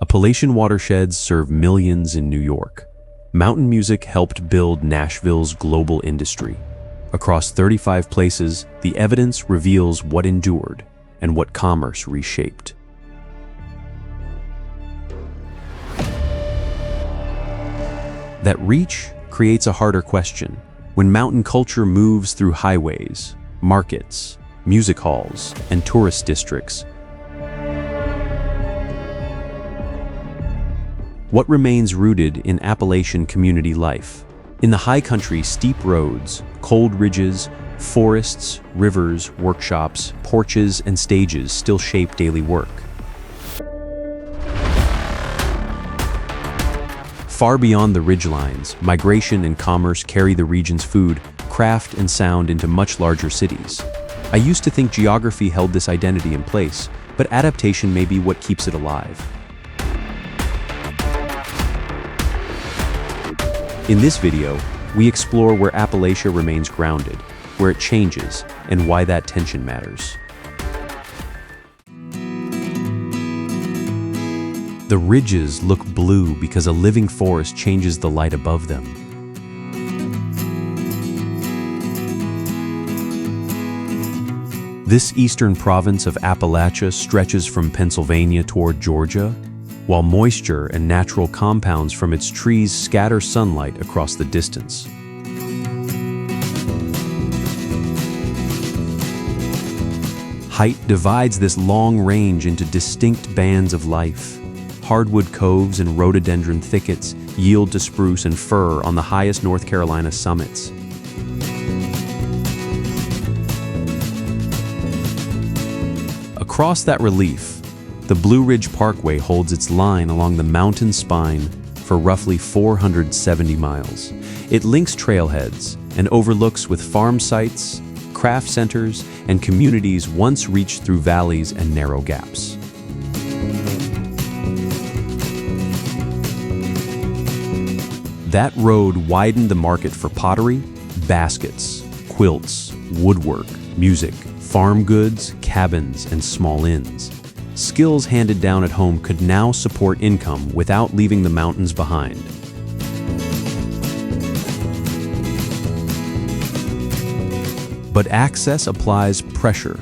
Appalachian watersheds serve millions in New York. Mountain music helped build Nashville's global industry. Across 35 places, the evidence reveals what endured and what commerce reshaped. That reach creates a harder question. When mountain culture moves through highways, markets, music halls, and tourist districts, what remains rooted in Appalachian community life? In the high country, steep roads, cold ridges, forests, rivers, workshops, porches, and stages still shape daily work. Far beyond the ridgelines, migration and commerce carry the region's food, craft, and sound into much larger cities. I used to think geography held this identity in place, but adaptation may be what keeps it alive. In this video, we explore where Appalachia remains grounded, where it changes, and why that tension matters. The ridges look blue because a living forest changes the light above them. This eastern province of Appalachia stretches from Pennsylvania toward Georgia, while moisture and natural compounds from its trees scatter sunlight across the distance. Height divides this long range into distinct bands of life. Hardwood coves and rhododendron thickets yield to spruce and fir on the highest North Carolina summits. Across that relief, the Blue Ridge Parkway holds its line along the mountain spine for roughly 470 miles. It links trailheads and overlooks with farm sites, craft centers, and communities once reached through valleys and narrow gaps. That road widened the market for pottery, baskets, quilts, woodwork, music, farm goods, cabins, and small inns. Skills handed down at home could now support income without leaving the mountains behind. But access applies pressure.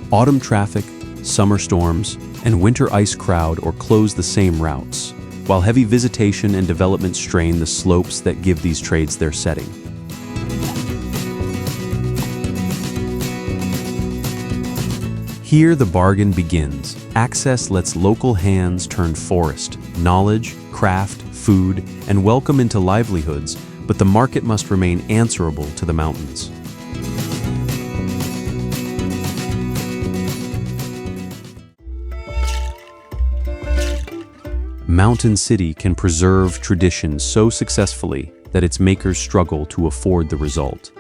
Autumn traffic, summer storms, and winter ice crowd or close the same routes, while heavy visitation and development strain the slopes that give these trades their setting. Here the bargain begins. Access lets local hands turn forest, knowledge, craft, food, and welcome into livelihoods, but the market must remain answerable to the mountains. Mountain City can preserve tradition so successfully that its makers struggle to afford the result.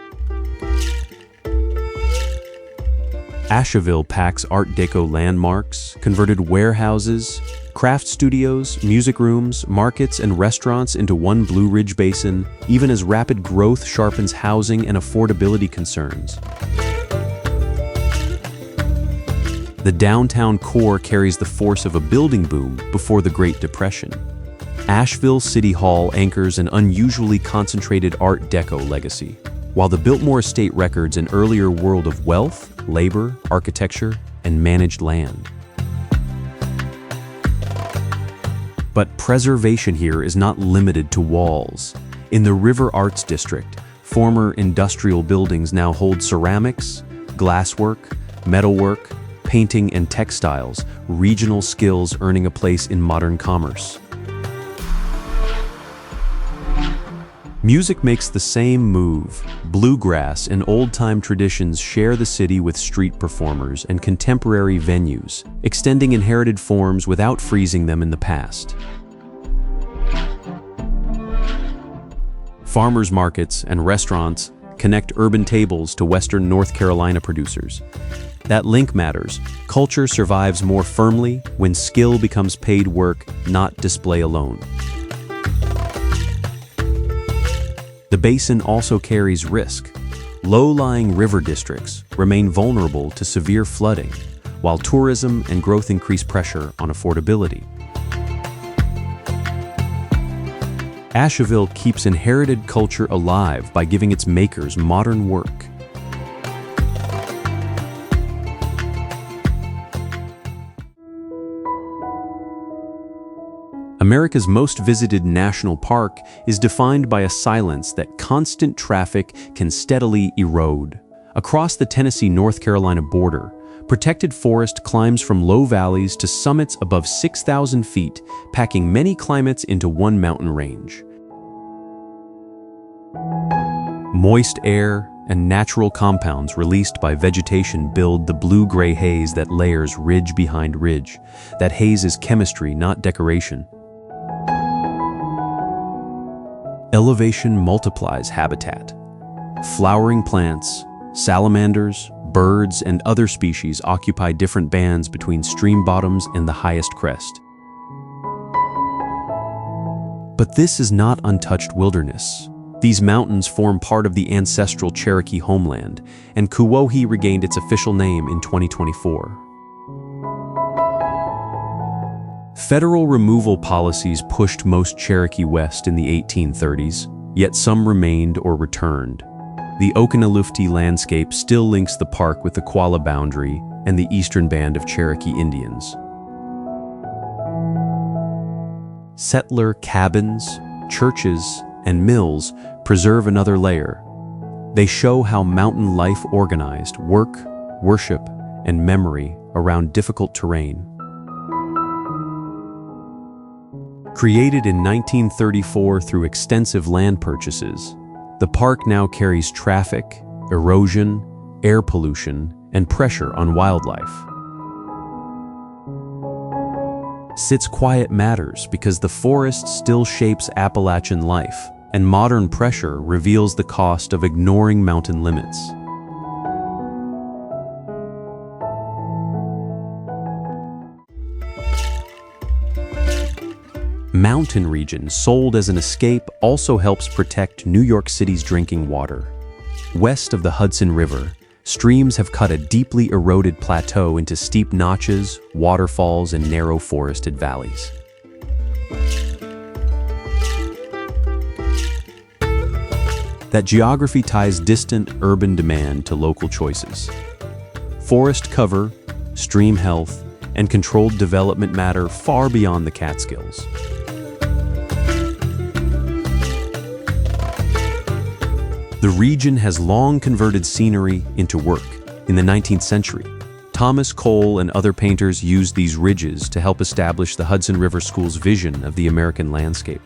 Asheville packs Art Deco landmarks, converted warehouses, craft studios, music rooms, markets, and restaurants into one Blue Ridge basin, even as rapid growth sharpens housing and affordability concerns. The downtown core carries the force of a building boom before the Great Depression. Asheville City Hall anchors an unusually concentrated Art Deco legacy, while the Biltmore Estate records an earlier world of wealth, labor, architecture, and managed land. But preservation here is not limited to walls. In the River Arts District, former industrial buildings now hold ceramics, glasswork, metalwork, painting, and textiles, regional skills earning a place in modern commerce. Music makes the same move. Bluegrass and old-time traditions share the city with street performers and contemporary venues, extending inherited forms without freezing them in the past. Farmers markets and restaurants connect urban tables to Western North Carolina producers. That link matters. Culture survives more firmly when skill becomes paid work, not display alone. The basin also carries risk. Low-lying river districts remain vulnerable to severe flooding, while tourism and growth increase pressure on affordability. Asheville keeps inherited culture alive by giving its makers modern work. America's most visited national park is defined by a silence that constant traffic can steadily erode. Across the Tennessee-North Carolina border, protected forest climbs from low valleys to summits above 6,000 feet, packing many climates into one mountain range. Moist air and natural compounds released by vegetation build the blue-gray haze that layers ridge behind ridge. That haze is chemistry, not decoration. Elevation multiplies habitat. Flowering plants, salamanders, birds, and other species occupy different bands between stream bottoms and the highest crest. But this is not untouched wilderness. These mountains form part of the ancestral Cherokee homeland, and Kuwohi regained its official name in 2024. Federal removal policies pushed most Cherokee west in the 1830s, yet some remained or returned. The Okanalufti landscape still links the park with the Qualla boundary and the eastern band of Cherokee Indians. Settler cabins, churches, and mills preserve another layer. They show how mountain life organized work, worship, and memory around difficult terrain. Created in 1934 through extensive land purchases, the park now carries traffic, erosion, air pollution, and pressure on wildlife. Sits quiet matters because the forest still shapes Appalachian life, and modern pressure reveals the cost of ignoring mountain limits. Mountain region, sold as an escape, also helps protect New York City's drinking water. West of the Hudson River, streams have cut a deeply eroded plateau into steep notches, waterfalls, and narrow forested valleys. That geography ties distant urban demand to local choices. Forest cover, stream health, and controlled development matter far beyond the Catskills. The region has long converted scenery into work. In the 19th century, Thomas Cole and other painters used these ridges to help establish the Hudson River School's vision of the American landscape.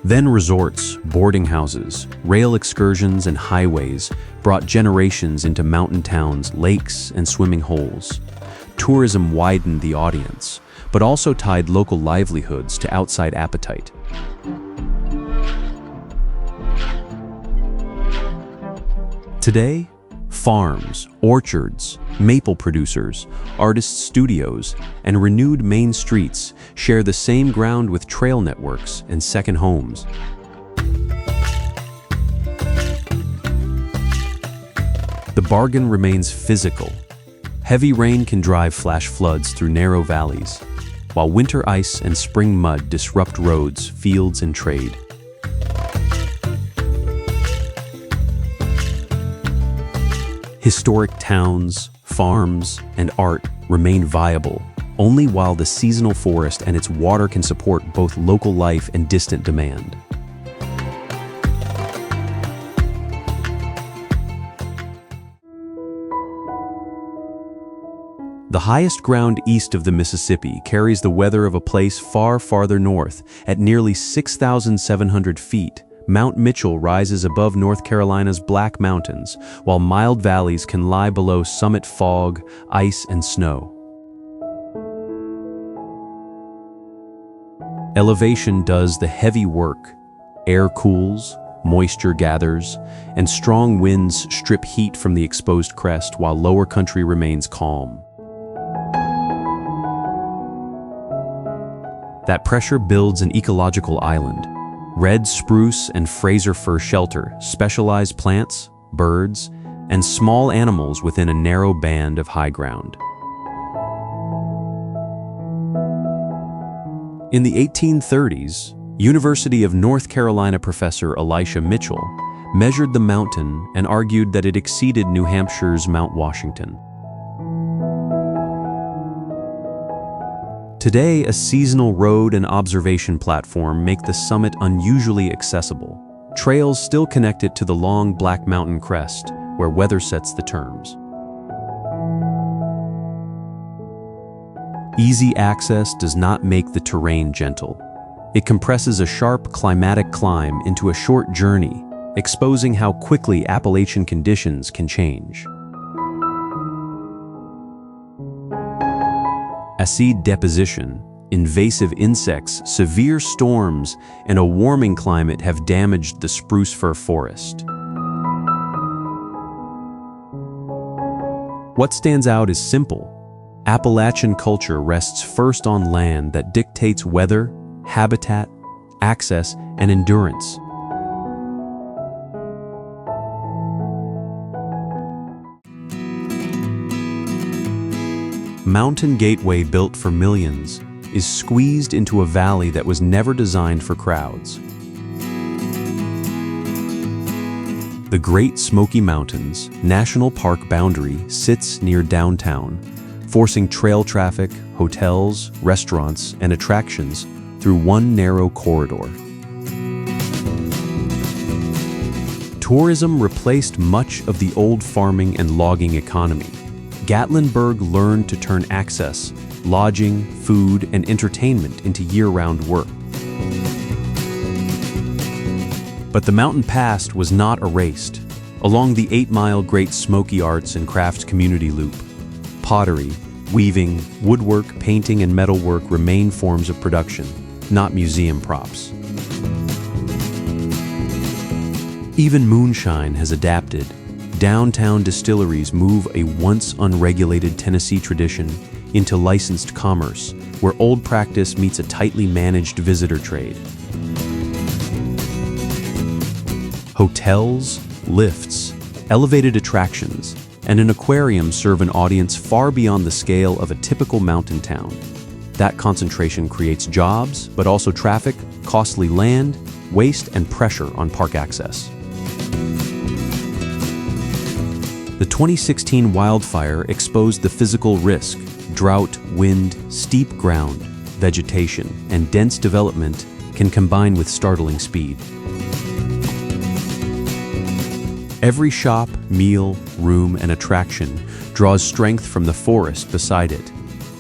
Then resorts, boarding houses, rail excursions, and highways brought generations into mountain towns, lakes, and swimming holes. Tourism widened the audience, but also tied local livelihoods to outside appetite. Today, farms, orchards, maple producers, artists' studios, and renewed main streets share the same ground with trail networks and second homes. The bargain remains physical. Heavy rain can drive flash floods through narrow valleys, while winter ice and spring mud disrupt roads, fields, and trade. Historic towns, farms, and art remain viable only while the seasonal forest and its water can support both local life and distant demand. The highest ground east of the Mississippi carries the weather of a place far farther north. At nearly 6,700 feet, Mount Mitchell rises above North Carolina's Black Mountains, while mild valleys can lie below summit fog, ice, and snow. Elevation does the heavy work. Air cools, moisture gathers, and strong winds strip heat from the exposed crest while lower country remains calm. That pressure builds an ecological island. Red spruce and Fraser fir shelter specialized plants, birds, and small animals within a narrow band of high ground. In the 1830s, University of North Carolina professor Elisha Mitchell measured the mountain and argued that it exceeded New Hampshire's Mount Washington. Today, a seasonal road and observation platform make the summit unusually accessible. Trails still connect it to the long Black Mountain crest, where weather sets the terms. Easy access does not make the terrain gentle. It compresses a sharp climatic climb into a short journey, exposing how quickly Appalachian conditions can change. Acid deposition, invasive insects, severe storms, and a warming climate have damaged the spruce fir forest. What stands out is simple. Appalachian culture rests first on land that dictates weather, habitat, access, and endurance. Mountain Gateway, built for millions, is squeezed into a valley that was never designed for crowds. The Great Smoky Mountains National Park boundary sits near downtown, forcing trail traffic, hotels, restaurants, and attractions through one narrow corridor. Tourism replaced much of the old farming and logging economy. Gatlinburg learned to turn access, lodging, food, and entertainment into year-round work. But the mountain past was not erased. Along the 8-mile Great Smoky Arts and Crafts Community Loop, pottery, weaving, woodwork, painting, and metalwork remain forms of production, not museum props. Even moonshine has adapted. Downtown distilleries move a once unregulated Tennessee tradition into licensed commerce, where old practice meets a tightly managed visitor trade. Hotels, lifts, elevated attractions, and an aquarium serve an audience far beyond the scale of a typical mountain town. That concentration creates jobs, but also traffic, costly land, waste, and pressure on park access. The 2016 wildfire exposed the physical risk. Drought, wind, steep ground, vegetation, and dense development can combine with startling speed. Every shop, meal, room, and attraction draws strength from the forest beside it.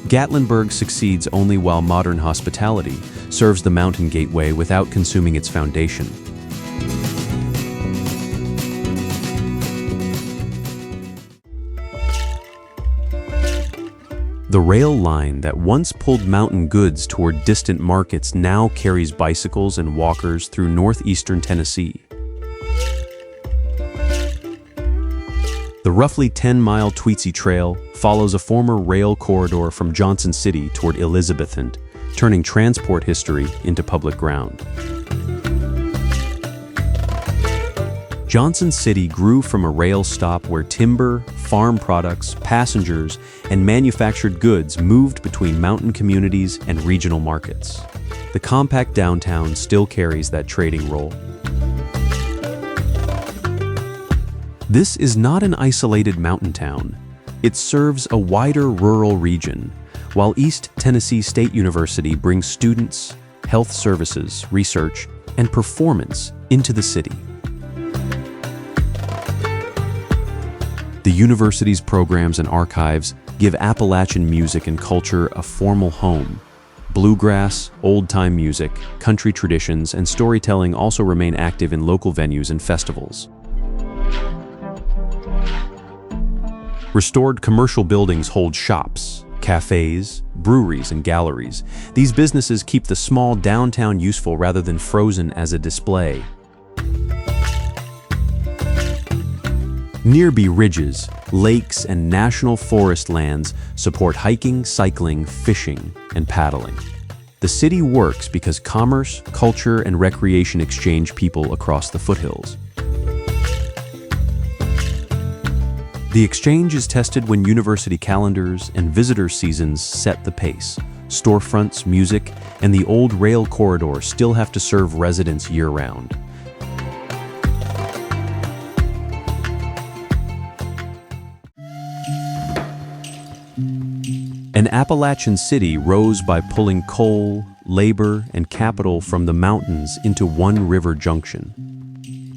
Gatlinburg succeeds only while modern hospitality serves the Mountain Gateway without consuming its foundation. The rail line that once pulled mountain goods toward distant markets now carries bicycles and walkers through northeastern Tennessee. The roughly 10-mile Tweetsie Trail follows a former rail corridor from Johnson City toward Elizabethton, turning transport history into public ground. Johnson City grew from a rail stop where timber, farm products, passengers, and manufactured goods moved between mountain communities and regional markets. The compact downtown still carries that trading role. This is not an isolated mountain town. It serves a wider rural region, while East Tennessee State University brings students, health services, research, and performance into the city. The university's programs and archives give Appalachian music and culture a formal home. Bluegrass, old-time music, country traditions, and storytelling also remain active in local venues and festivals. Restored commercial buildings hold shops, cafes, breweries, and galleries. These businesses keep the small downtown useful rather than frozen as a display. Nearby ridges, lakes, and national forest lands support hiking, cycling, fishing, and paddling. The city works because commerce, culture, and recreation exchange people across the foothills. The exchange is tested when university calendars and visitor seasons set the pace. storefronts, music, and the old rail corridor still have to serve residents year-round. An Appalachian city rose by pulling coal, labor, and capital from the mountains into one river junction.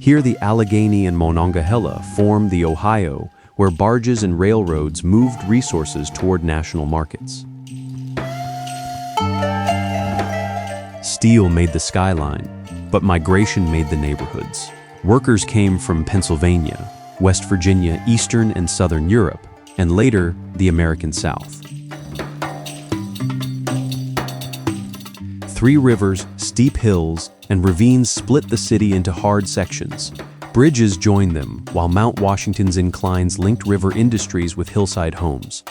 Here the Allegheny and Monongahela form the Ohio, where barges and railroads moved resources toward national markets. Steel made the skyline, but migration made the neighborhoods. Workers came from Pennsylvania, West Virginia, Eastern and Southern Europe, and later the American South. Three rivers, steep hills, and ravines split the city into hard sections. Bridges joined them, while Mount Washington's inclines linked river industries with hillside homes.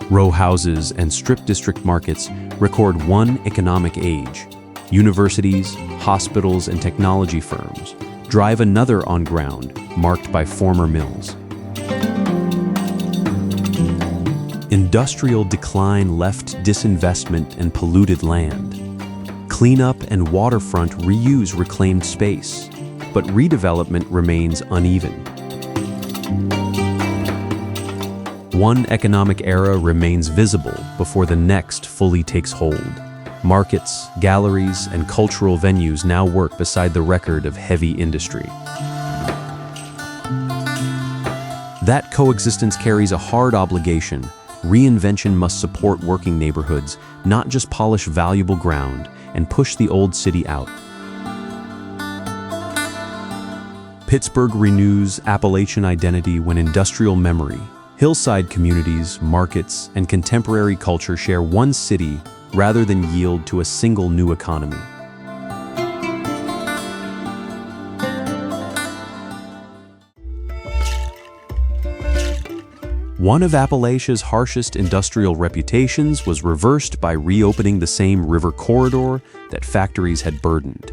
Row houses and strip district markets record one economic age. Universities, hospitals, and technology firms drive another on ground marked by former mills. Industrial decline left disinvestment and polluted land. Cleanup and waterfront reuse reclaimed space, but redevelopment remains uneven. One economic era remains visible before the next fully takes hold. Markets, galleries, and cultural venues now work beside the record of heavy industry. That coexistence carries a hard obligation. Reinvention must support working neighborhoods, not just polish valuable ground and push the old city out. Pittsburgh renews Appalachian identity when industrial memory, hillside communities, markets, and contemporary culture share one city rather than yield to a single new economy. One of Appalachia's harshest industrial reputations was reversed by reopening the same river corridor that factories had burdened.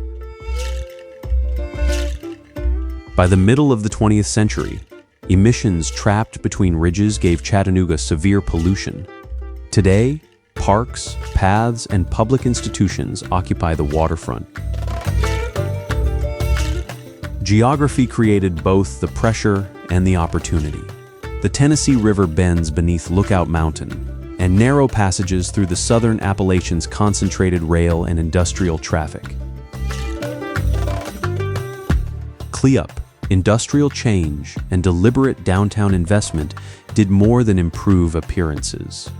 By the middle of the 20th century, emissions trapped between ridges gave Chattanooga severe pollution. Today, parks, paths, and public institutions occupy the waterfront. Geography created both the pressure and the opportunity. The Tennessee River bends beneath Lookout Mountain, and narrow passages through the southern Appalachians concentrated rail and industrial traffic. Cleanup, industrial change, and deliberate downtown investment did more than improve appearances.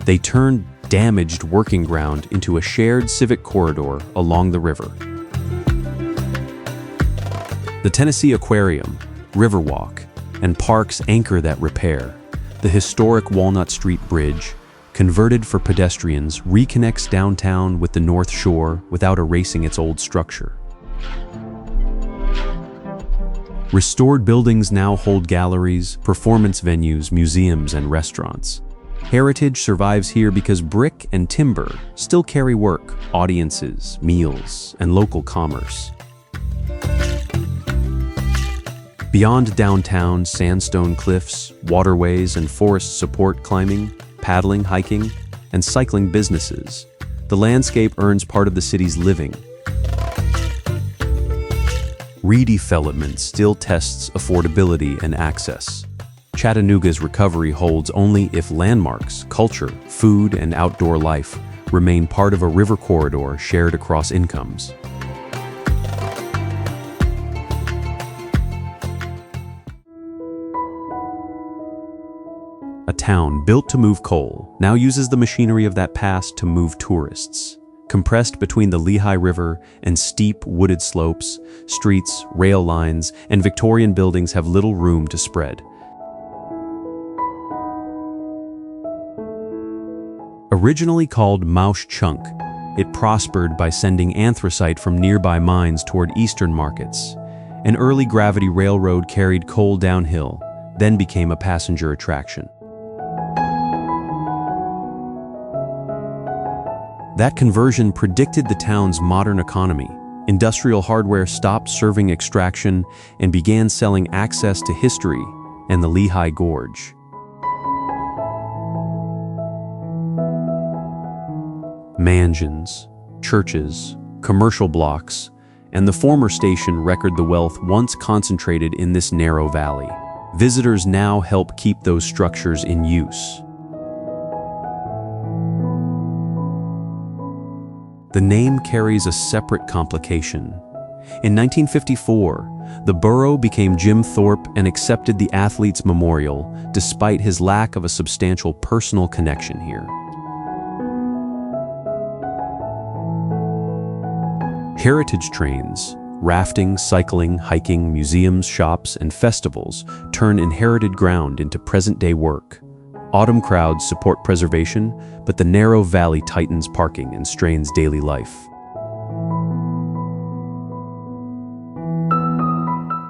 They turned damaged working ground into a shared civic corridor along the river. The Tennessee Aquarium, Riverwalk, and parks anchor that repair. The historic Walnut Street Bridge, converted for pedestrians, reconnects downtown with the North Shore without erasing its old structure. Restored buildings now hold galleries, performance venues, museums, and restaurants. Heritage survives here because brick and timber still carry work, audiences, meals, and local commerce. Beyond downtown, sandstone cliffs, waterways, and forests support climbing, paddling, hiking, and cycling businesses. The landscape earns part of the city's living. Redevelopment still tests affordability and access. Chattanooga's recovery holds only if landmarks, culture, food, and outdoor life remain part of a river corridor shared across incomes. A town built to move coal now uses the machinery of that past to move tourists. Compressed between the Lehigh River and steep wooded slopes, streets, rail lines, and Victorian buildings have little room to spread. Originally called Mauch Chunk, it prospered by sending anthracite from nearby mines toward eastern markets. An early gravity railroad carried coal downhill, then became a passenger attraction. That conversion predicted the town's modern economy. Industrial hardware stopped serving extraction and began selling access to history and the Lehigh Gorge. Mansions, churches, commercial blocks, and the former station record the wealth once concentrated in this narrow valley. Visitors now help keep those structures in use. The name carries a separate complication. In 1954, the borough became Jim Thorpe and accepted the athlete's memorial despite his lack of a substantial personal connection here. Heritage trains, rafting, cycling, hiking, museums, shops, and festivals turn inherited ground into present-day work. Autumn crowds support preservation, but the narrow valley tightens parking and strains daily life.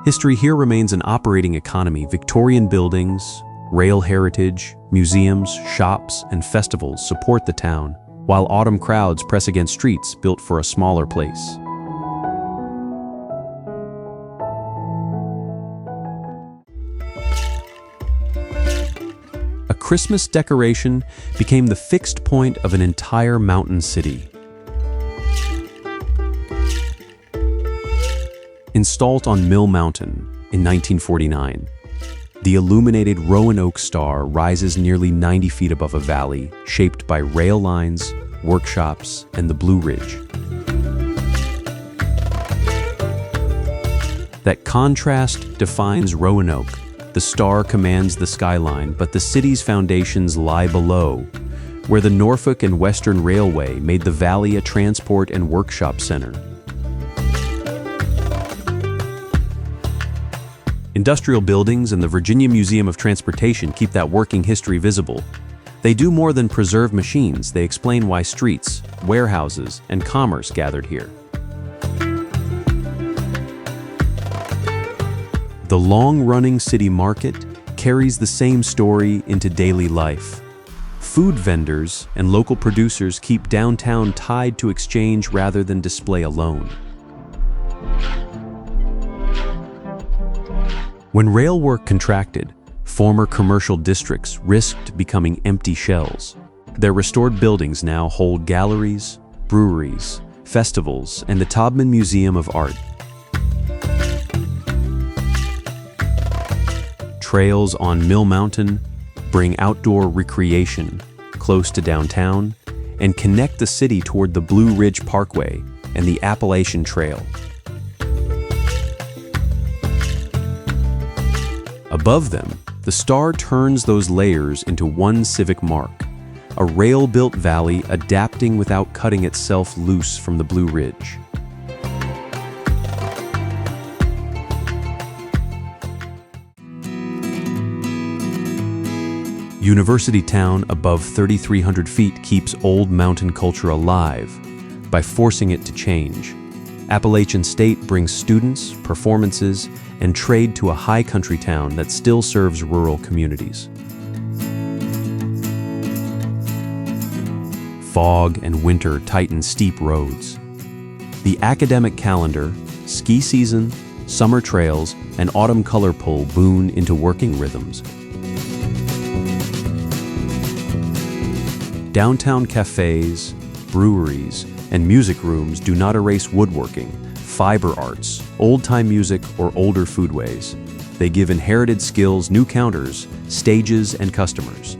History here remains an operating economy. Victorian buildings, rail heritage, museums, shops, and festivals support the town, while autumn crowds press against streets built for a smaller place. A Christmas decoration became the fixed point of an entire mountain city. Installed on Mill Mountain in 1949, the illuminated Roanoke Star rises nearly 90 feet above a valley shaped by rail lines, workshops, and the Blue Ridge. That contrast defines Roanoke. The star commands the skyline, but the city's foundations lie below, where the Norfolk and Western Railway made the valley a transport and workshop center. Industrial buildings and the Virginia Museum of Transportation keep that working history visible. They do more than preserve machines, they explain why streets, warehouses, and commerce gathered here. The long-running city market carries the same story into daily life. Food vendors and local producers keep downtown tied to exchange rather than display alone. When rail work contracted, former commercial districts risked becoming empty shells. Their restored buildings now hold galleries, breweries, festivals, and the Taubman Museum of Art. Trails on Mill Mountain bring outdoor recreation close to downtown and connect the city toward the Blue Ridge Parkway and the Appalachian Trail. Above them, the star turns those layers into one civic mark, a rail-built valley adapting without cutting itself loose from the Blue Ridge. University Town, above 3,300 feet, keeps old mountain culture alive by forcing it to change. Appalachian State brings students, performances, and trade to a high country town that still serves rural communities. Fog and winter tighten steep roads. The academic calendar, ski season, summer trails, and autumn color pull Boone into working rhythms. Downtown cafes, breweries, and music rooms do not erase woodworking, fiber arts, old-time music, or older foodways. They give inherited skills new counters, stages, and customers.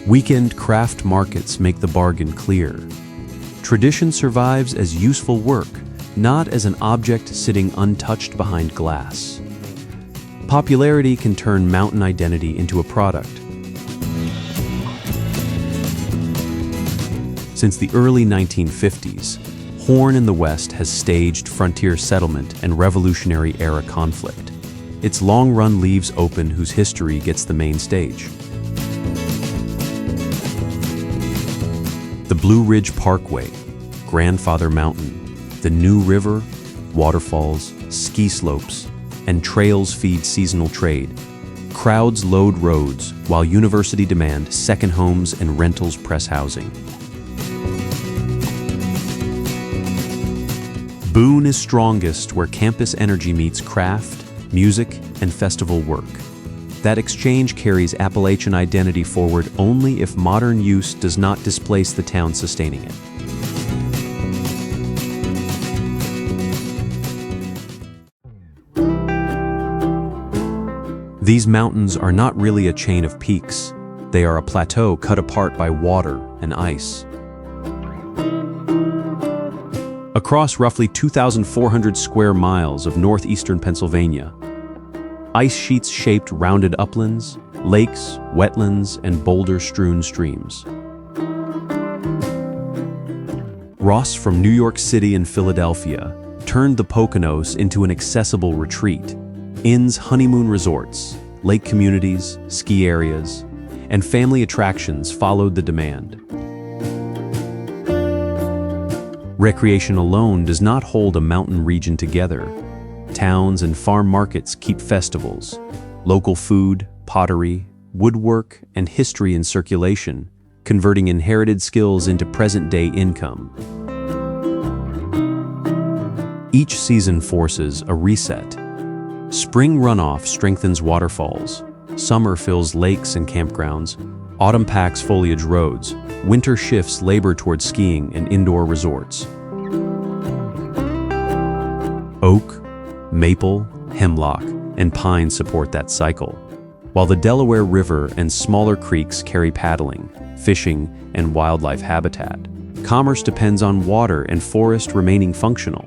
Weekend craft markets make the bargain clear. Tradition survives as useful work, not as an object sitting untouched behind glass. Popularity can turn mountain identity into a product. Since the early 1950s, Horn in the West has staged frontier settlement and Revolutionary-era conflict. Its long run leaves open whose history gets the main stage. The Blue Ridge Parkway, Grandfather Mountain, the New River, waterfalls, ski slopes, and trails feed seasonal trade. Crowds load roads, while university demand second homes and rentals press housing. Boone is strongest where campus energy meets craft, music, and festival work. That exchange carries Appalachian identity forward only if modern use does not displace the town sustaining it. These mountains are not really a chain of peaks. They are a plateau cut apart by water and ice. Across roughly 2,400 square miles of northeastern Pennsylvania, ice sheets shaped rounded uplands, lakes, wetlands, and boulder-strewn streams. Ross from New York City and Philadelphia turned the Poconos into an accessible retreat. Inns, honeymoon resorts, lake communities, ski areas, and family attractions followed the demand. Recreation alone does not hold a mountain region together. Towns and farm markets keep festivals, local food, pottery, woodwork, and history in circulation, converting inherited skills into present-day income. Each season forces a reset. Spring runoff strengthens waterfalls, summer fills lakes and campgrounds, autumn packs foliage roads, winter shifts labor toward skiing and indoor resorts. Oak, maple, hemlock, and pine support that cycle, while the Delaware River and smaller creeks carry paddling, fishing, and wildlife habitat. Commerce depends on water and forest remaining functional.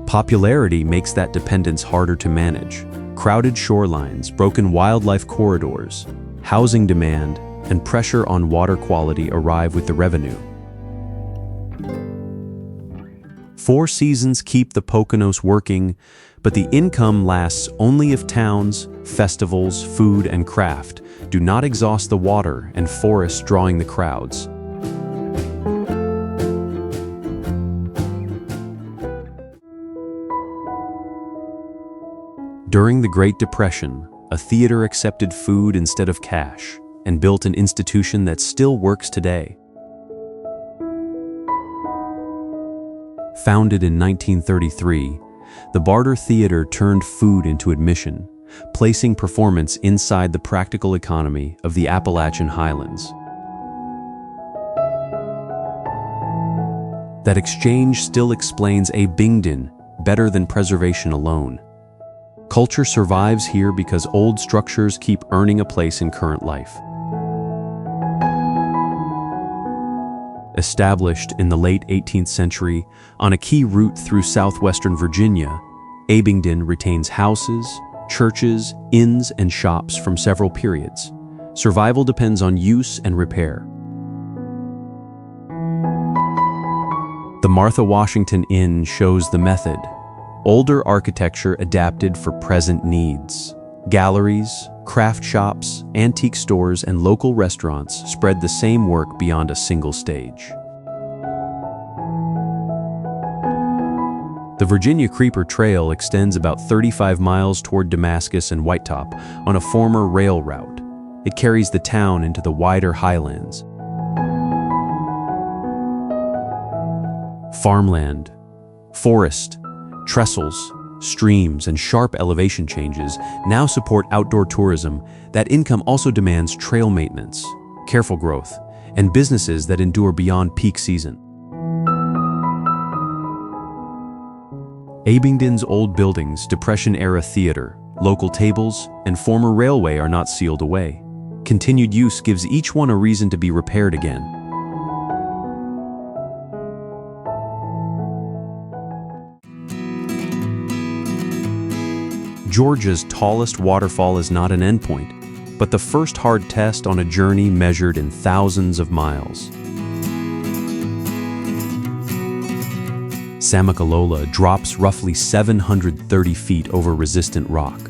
Popularity makes that dependence harder to manage. Crowded shorelines, broken wildlife corridors, housing demand, and pressure on water quality arrive with the revenue. Four seasons keep the Poconos working, but the income lasts only if towns, festivals, food, and craft do not exhaust the water and forests drawing the crowds. During the Great Depression, a theater accepted food instead of cash and built an institution that still works today. Founded in 1933, the Barter Theater turned food into admission, placing performance inside the practical economy of the Appalachian Highlands. That exchange still explains Abingdon better than preservation alone. Culture survives here because old structures keep earning a place in current life. Established in the late 18th century on a key route through southwestern Virginia, Abingdon retains houses, churches, inns, and shops from several periods. Survival depends on use and repair. The Martha Washington Inn shows the method. Older architecture adapted for present needs. Galleries, craft shops, antique stores, and local restaurants spread the same work beyond a single stage. The Virginia Creeper Trail extends about 35 miles toward Damascus and Whitetop on a former rail route. It carries the town into the wider highlands. Farmland, forest, trestles, streams, and sharp elevation changes now support outdoor tourism. That income also demands trail maintenance, careful growth, and businesses that endure beyond peak season. Abingdon's old buildings, Depression-era theater, local tables, and former railway are not sealed away. Continued use gives each one a reason to be repaired again. Georgia's tallest waterfall is not an endpoint, but the first hard test on a journey measured in thousands of miles. Amicalola drops roughly 730 feet over resistant rock,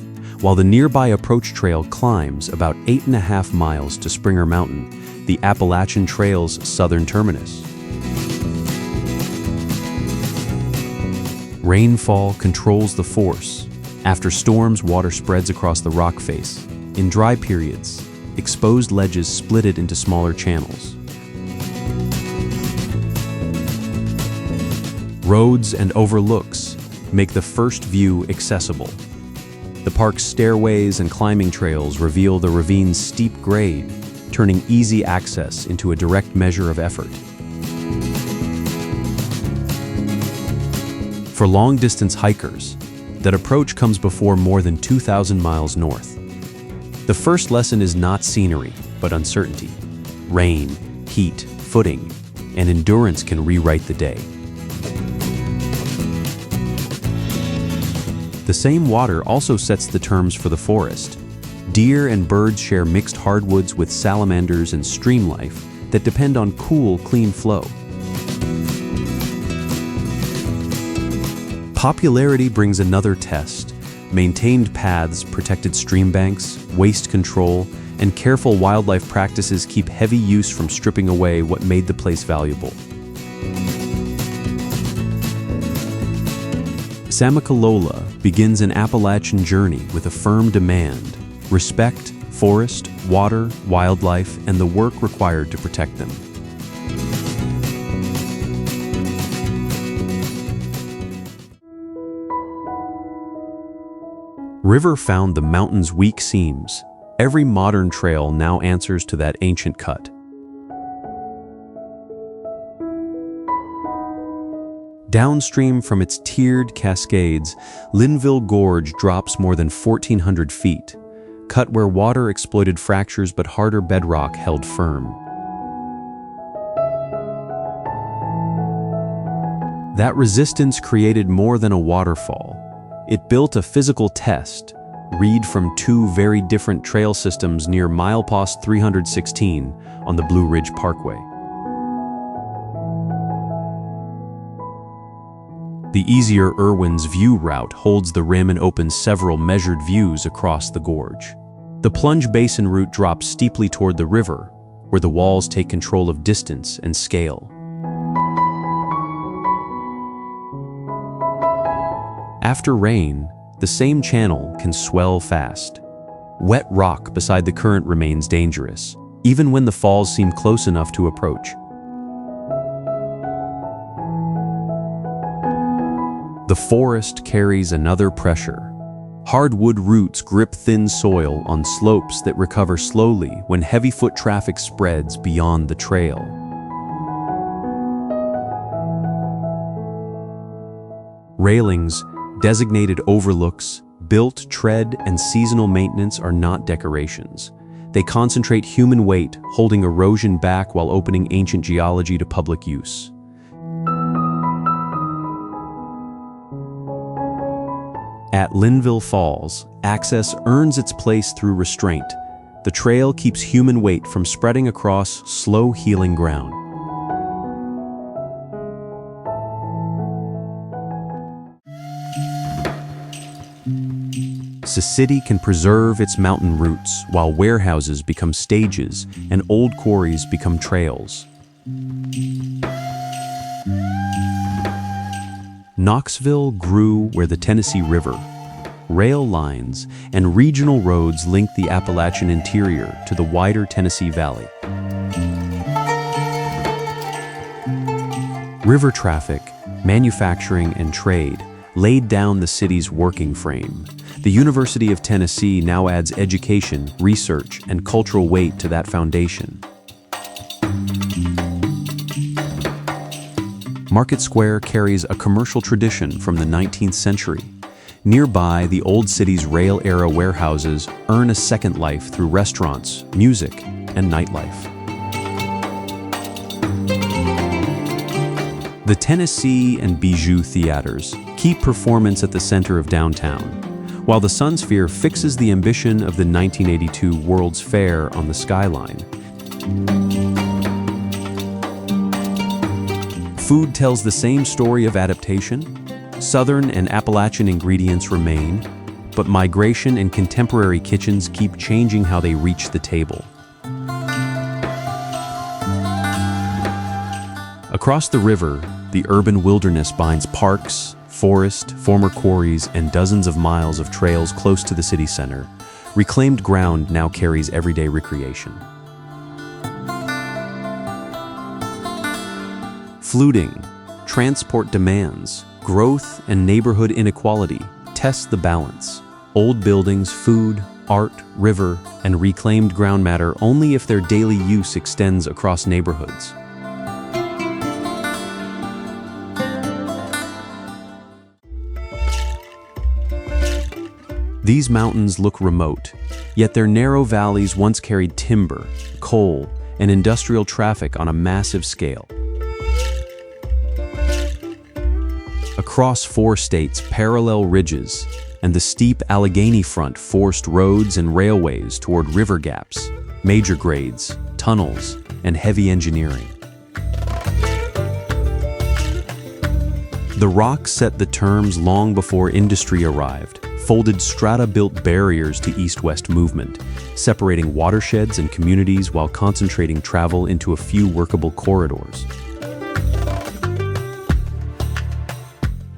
while the nearby approach trail climbs about 8.5 miles to Springer Mountain, the Appalachian Trail's southern terminus. Rainfall controls the force. After storms, water spreads across the rock face. In dry periods, exposed ledges split it into smaller channels. Roads and overlooks make the first view accessible. The park's stairways and climbing trails reveal the ravine's steep grade, turning easy access into a direct measure of effort. For long-distance hikers, that approach comes before more than 2,000 miles north. The first lesson is not scenery, but uncertainty. Rain, heat, footing, and endurance can rewrite the day. The same water also sets the terms for the forest. Deer and birds share mixed hardwoods with salamanders and stream life that depend on cool, clean flow. Popularity brings another test. Maintained paths, protected stream banks, waste control, and careful wildlife practices keep heavy use from stripping away what made the place valuable. Amicalola begins an Appalachian journey with a firm demand: respect, forest, water, wildlife, and the work required to protect them. River found the mountain's weak seams. Every modern trail now answers to that ancient cut. Downstream from its tiered cascades, Linville Gorge drops more than 1,400 feet, cut where water exploited fractures but harder bedrock held firm. That resistance created more than a waterfall. It built a physical test, read from two very different trail systems near milepost 316 on the Blue Ridge Parkway. The easier Irwin's View route holds the rim and opens several measured views across the gorge. The Plunge Basin route drops steeply toward the river, where the walls take control of distance and scale. After rain, the same channel can swell fast. Wet rock beside the current remains dangerous, even when the falls seem close enough to approach. The forest carries another pressure. Hardwood roots grip thin soil on slopes that recover slowly when heavy foot traffic spreads beyond the trail. Railings, designated overlooks, built tread, and seasonal maintenance are not decorations. They concentrate human weight, holding erosion back while opening ancient geology to public use. At Linville Falls, access earns its place through restraint. The trail keeps human weight from spreading across slow-healing ground. The city can preserve its mountain roots while warehouses become stages and old quarries become trails. Knoxville grew where the Tennessee River, rail lines, and regional roads linked the Appalachian interior to the wider Tennessee Valley. River traffic, manufacturing, and trade laid down the city's working frame. The University of Tennessee now adds education, research, and cultural weight to that foundation. Market Square carries a commercial tradition from the 19th century. Nearby, the old city's rail-era warehouses earn a second life through restaurants, music, and nightlife. The Tennessee and Bijou theaters keep performance at the center of downtown, while the Sun Sphere fixes the ambition of the 1982 World's Fair on the skyline. Food tells the same story of adaptation. Southern and Appalachian ingredients remain, but migration and contemporary kitchens keep changing how they reach the table. Across the river, the urban wilderness binds parks, forest, former quarries, and dozens of miles of trails close to the city center. Reclaimed ground now carries everyday recreation. Fluting, transport demands, growth, and neighborhood inequality test the balance. Old buildings, food, art, river, and reclaimed ground matter only if their daily use extends across neighborhoods. These mountains look remote, yet their narrow valleys once carried timber, coal, and industrial traffic on a massive scale. Across 4 states, parallel ridges and the steep Allegheny front forced roads and railways toward river gaps, major grades, tunnels, and heavy engineering. The rock set the terms long before industry arrived. Folded strata built barriers to east-west movement, separating watersheds and communities while concentrating travel into a few workable corridors.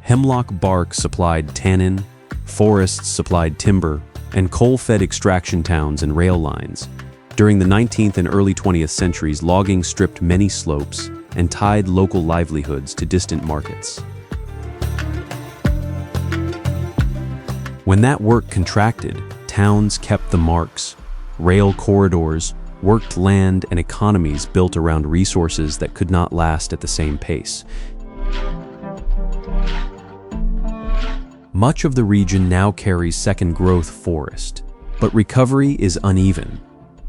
Hemlock bark supplied tannin, forests supplied timber, and coal-fed extraction towns and rail lines. During the 19th and early 20th centuries, logging stripped many slopes and tied local livelihoods to distant markets. When that work contracted, towns kept the marks. Rail corridors, worked land, and economies built around resources that could not last at the same pace. Much of the region now carries second-growth forest, but recovery is uneven.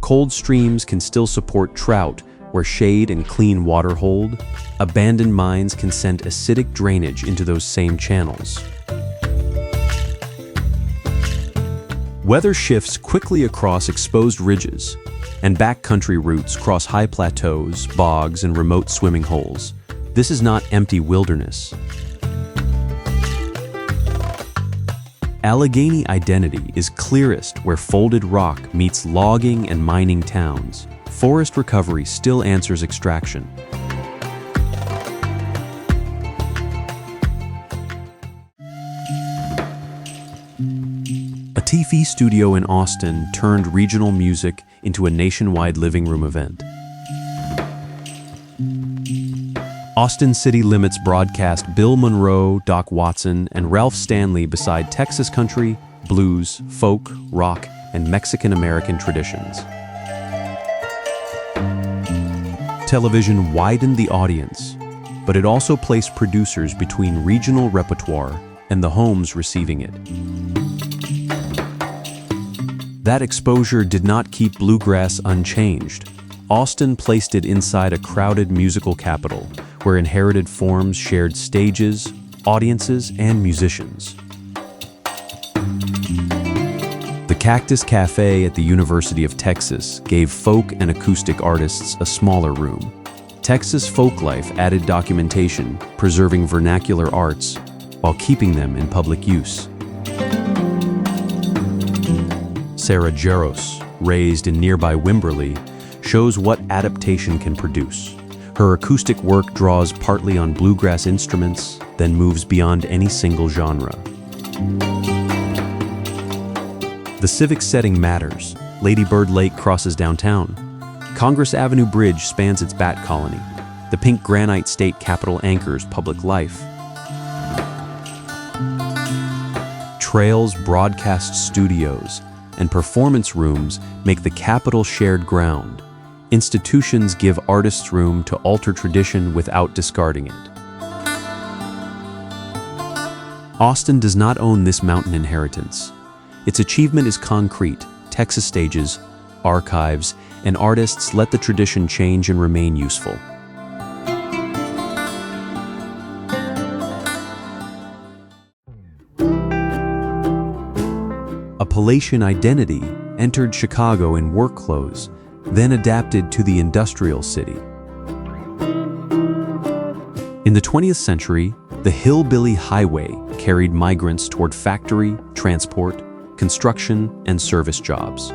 Cold streams can still support trout where shade and clean water hold. Abandoned mines can send acidic drainage into those same channels. Weather shifts quickly across exposed ridges, and backcountry routes cross high plateaus, bogs, and remote swimming holes. This is not empty wilderness. Allegheny identity is clearest where folded rock meets logging and mining towns. Forest recovery still answers extraction. A TV studio in Austin turned regional music into a nationwide living room event. Austin City Limits broadcast Bill Monroe, Doc Watson, and Ralph Stanley beside Texas country, blues, folk, rock, and Mexican-American traditions. Television widened the audience, but it also placed producers between regional repertoire and the homes receiving it. That exposure did not keep bluegrass unchanged. Austin placed it inside a crowded musical capital, where inherited forms shared stages, audiences, and musicians. The Cactus Cafe at the University of Texas gave folk and acoustic artists a smaller room. Texas Folklife added documentation, preserving vernacular arts while keeping them in public use. Sarah Jaros, raised in nearby Wimberley, shows what adaptation can produce. Her acoustic work draws partly on bluegrass instruments, then moves beyond any single genre. The civic setting matters. Lady Bird Lake crosses downtown. Congress Avenue Bridge spans its bat colony. The pink granite state capitol anchors public life. Trails, broadcast studios, and performance rooms make the Capitol shared ground. Institutions give artists room to alter tradition without discarding it. Austin does not own this mountain inheritance. Its achievement is concrete. Texas stages, archives, and artists let the tradition change and remain useful. Appalachian identity entered Chicago in work clothes, then adapted to the industrial city. In the 20th century, the Hillbilly Highway carried migrants toward factory, transport, construction, and service jobs.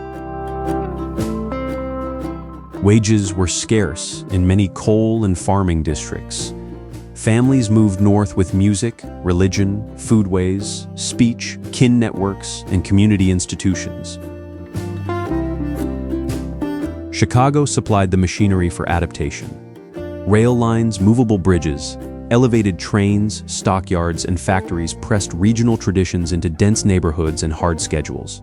Wages were scarce in many coal and farming districts. Families moved north with music, religion, foodways, speech, kin networks, and community institutions. Chicago supplied the machinery for adaptation. Rail lines, movable bridges, Elevated trains, stockyards, and factories pressed regional traditions into dense neighborhoods and hard schedules.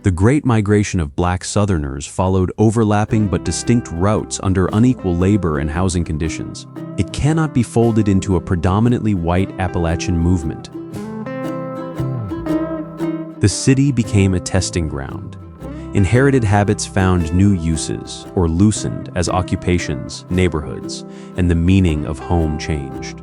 The Great Migration of Black Southerners followed overlapping but distinct routes under unequal labor and housing conditions. It cannot be folded into a predominantly white Appalachian movement. The city became a testing ground. Inherited habits found new uses or loosened as occupations, neighborhoods, and the meaning of home changed.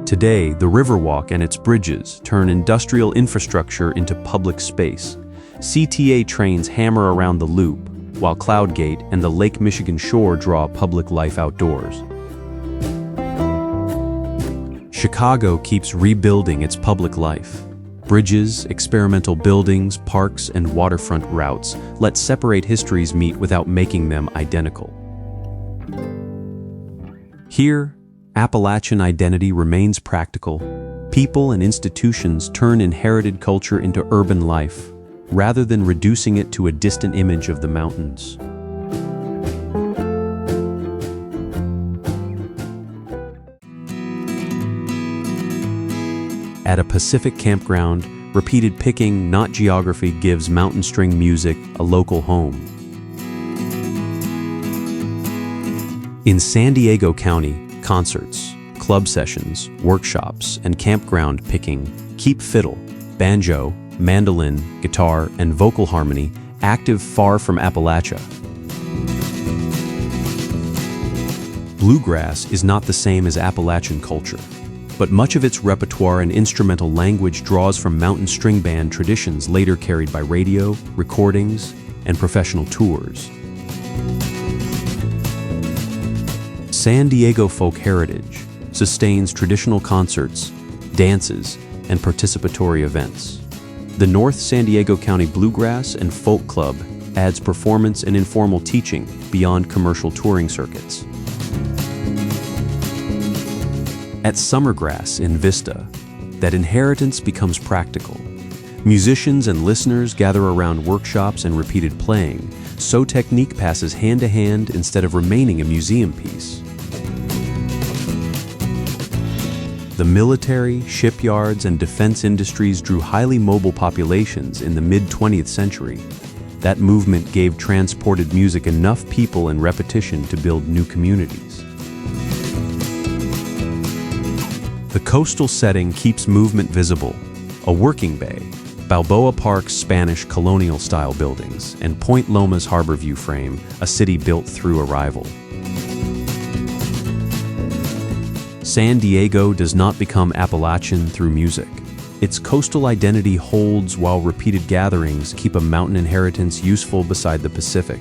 Today, the Riverwalk and its bridges turn industrial infrastructure into public space. CTA trains hammer around the loop, while Cloudgate and the Lake Michigan shore draw public life outdoors. Chicago keeps rebuilding its public life. Bridges, experimental buildings, parks, and waterfront routes let separate histories meet without making them identical. Here, Appalachian identity remains practical. People and institutions turn inherited culture into urban life, rather than reducing it to a distant image of the mountains. At a Pacific campground, repeated picking, not geography, gives mountain string music a local home. In San Diego County, concerts, club sessions, workshops, and campground picking keep fiddle, banjo, mandolin, guitar, and vocal harmony active far from Appalachia. Bluegrass is not the same as Appalachian culture, but much of its repertoire and instrumental language draws from mountain string band traditions later carried by radio, recordings, and professional tours. San Diego folk heritage sustains traditional concerts, dances, and participatory events. The North San Diego County Bluegrass and Folk Club adds performance and informal teaching beyond commercial touring circuits. At Summergrass in Vista, that inheritance becomes practical. Musicians and listeners gather around workshops and repeated playing, so technique passes hand to hand instead of remaining a museum piece. The military, shipyards, and defense industries drew highly mobile populations in the mid-20th century. That movement gave transported music enough people and repetition to build new communities. The coastal setting keeps movement visible. A working bay, Balboa Park's Spanish colonial-style buildings, and Point Loma's harbor view frame, a city built through arrival. San Diego does not become Appalachian through music. Its coastal identity holds while repeated gatherings keep a mountain inheritance useful beside the Pacific.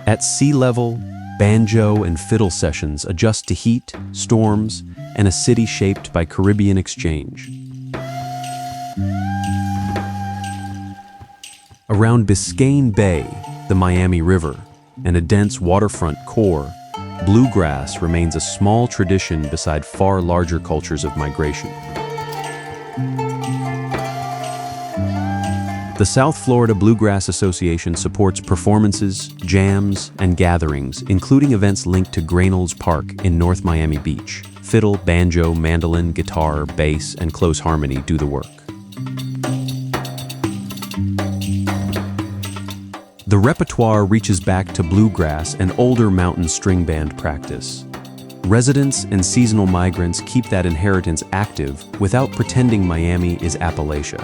At sea level, banjo and fiddle sessions adjust to heat, storms, and a city shaped by Caribbean exchange. Around Biscayne Bay, the Miami River, and a dense waterfront core, bluegrass remains a small tradition beside far larger cultures of migration. The South Florida Bluegrass Association supports performances, jams, and gatherings, including events linked to Graynolds Park in North Miami Beach. Fiddle, banjo, mandolin, guitar, bass, and close harmony do the work. The repertoire reaches back to bluegrass and older mountain string band practice. Residents and seasonal migrants keep that inheritance active without pretending Miami is Appalachia.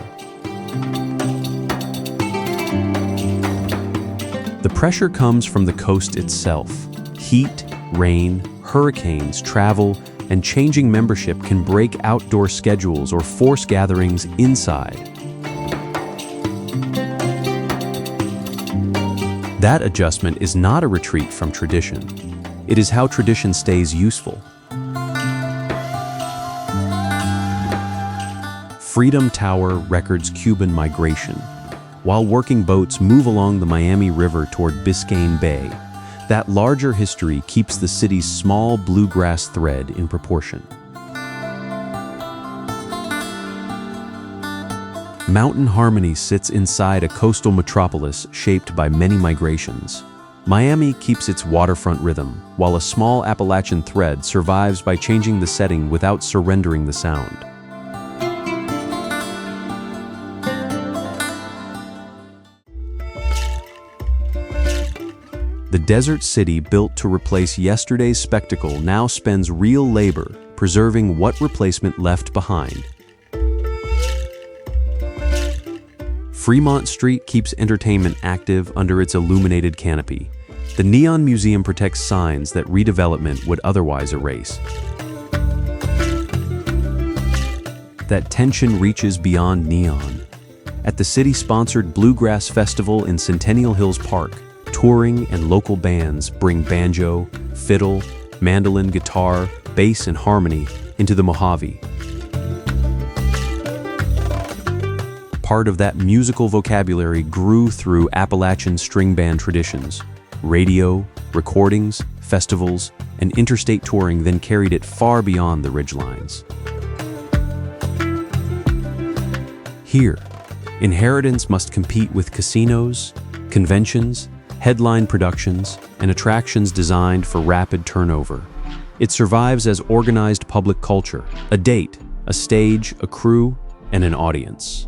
The pressure comes from the coast itself. Heat, rain, hurricanes, travel, and changing membership can break outdoor schedules or force gatherings inside. That adjustment is not a retreat from tradition. It is how tradition stays useful. Freedom Tower records Cuban migration. While working boats move along the Miami River toward Biscayne Bay, that larger history keeps the city's small bluegrass thread in proportion. Mountain Harmony sits inside a coastal metropolis shaped by many migrations. Miami keeps its waterfront rhythm, while a small Appalachian thread survives by changing the setting without surrendering the sound. The desert city built to replace yesterday's spectacle now spends real labor preserving what replacement left behind. Fremont Street keeps entertainment active under its illuminated canopy. The Neon Museum protects signs that redevelopment would otherwise erase. That tension reaches beyond neon. At the city-sponsored Bluegrass Festival in Centennial Hills Park, touring and local bands bring banjo, fiddle, mandolin, guitar, bass, and harmony into the Mojave. Part of that musical vocabulary grew through Appalachian string band traditions. Radio, recordings, festivals, and interstate touring then carried it far beyond the ridgelines. Here, inheritance must compete with casinos, conventions, headline productions, and attractions designed for rapid turnover. It survives as organized public culture, a date, a stage, a crew, and an audience.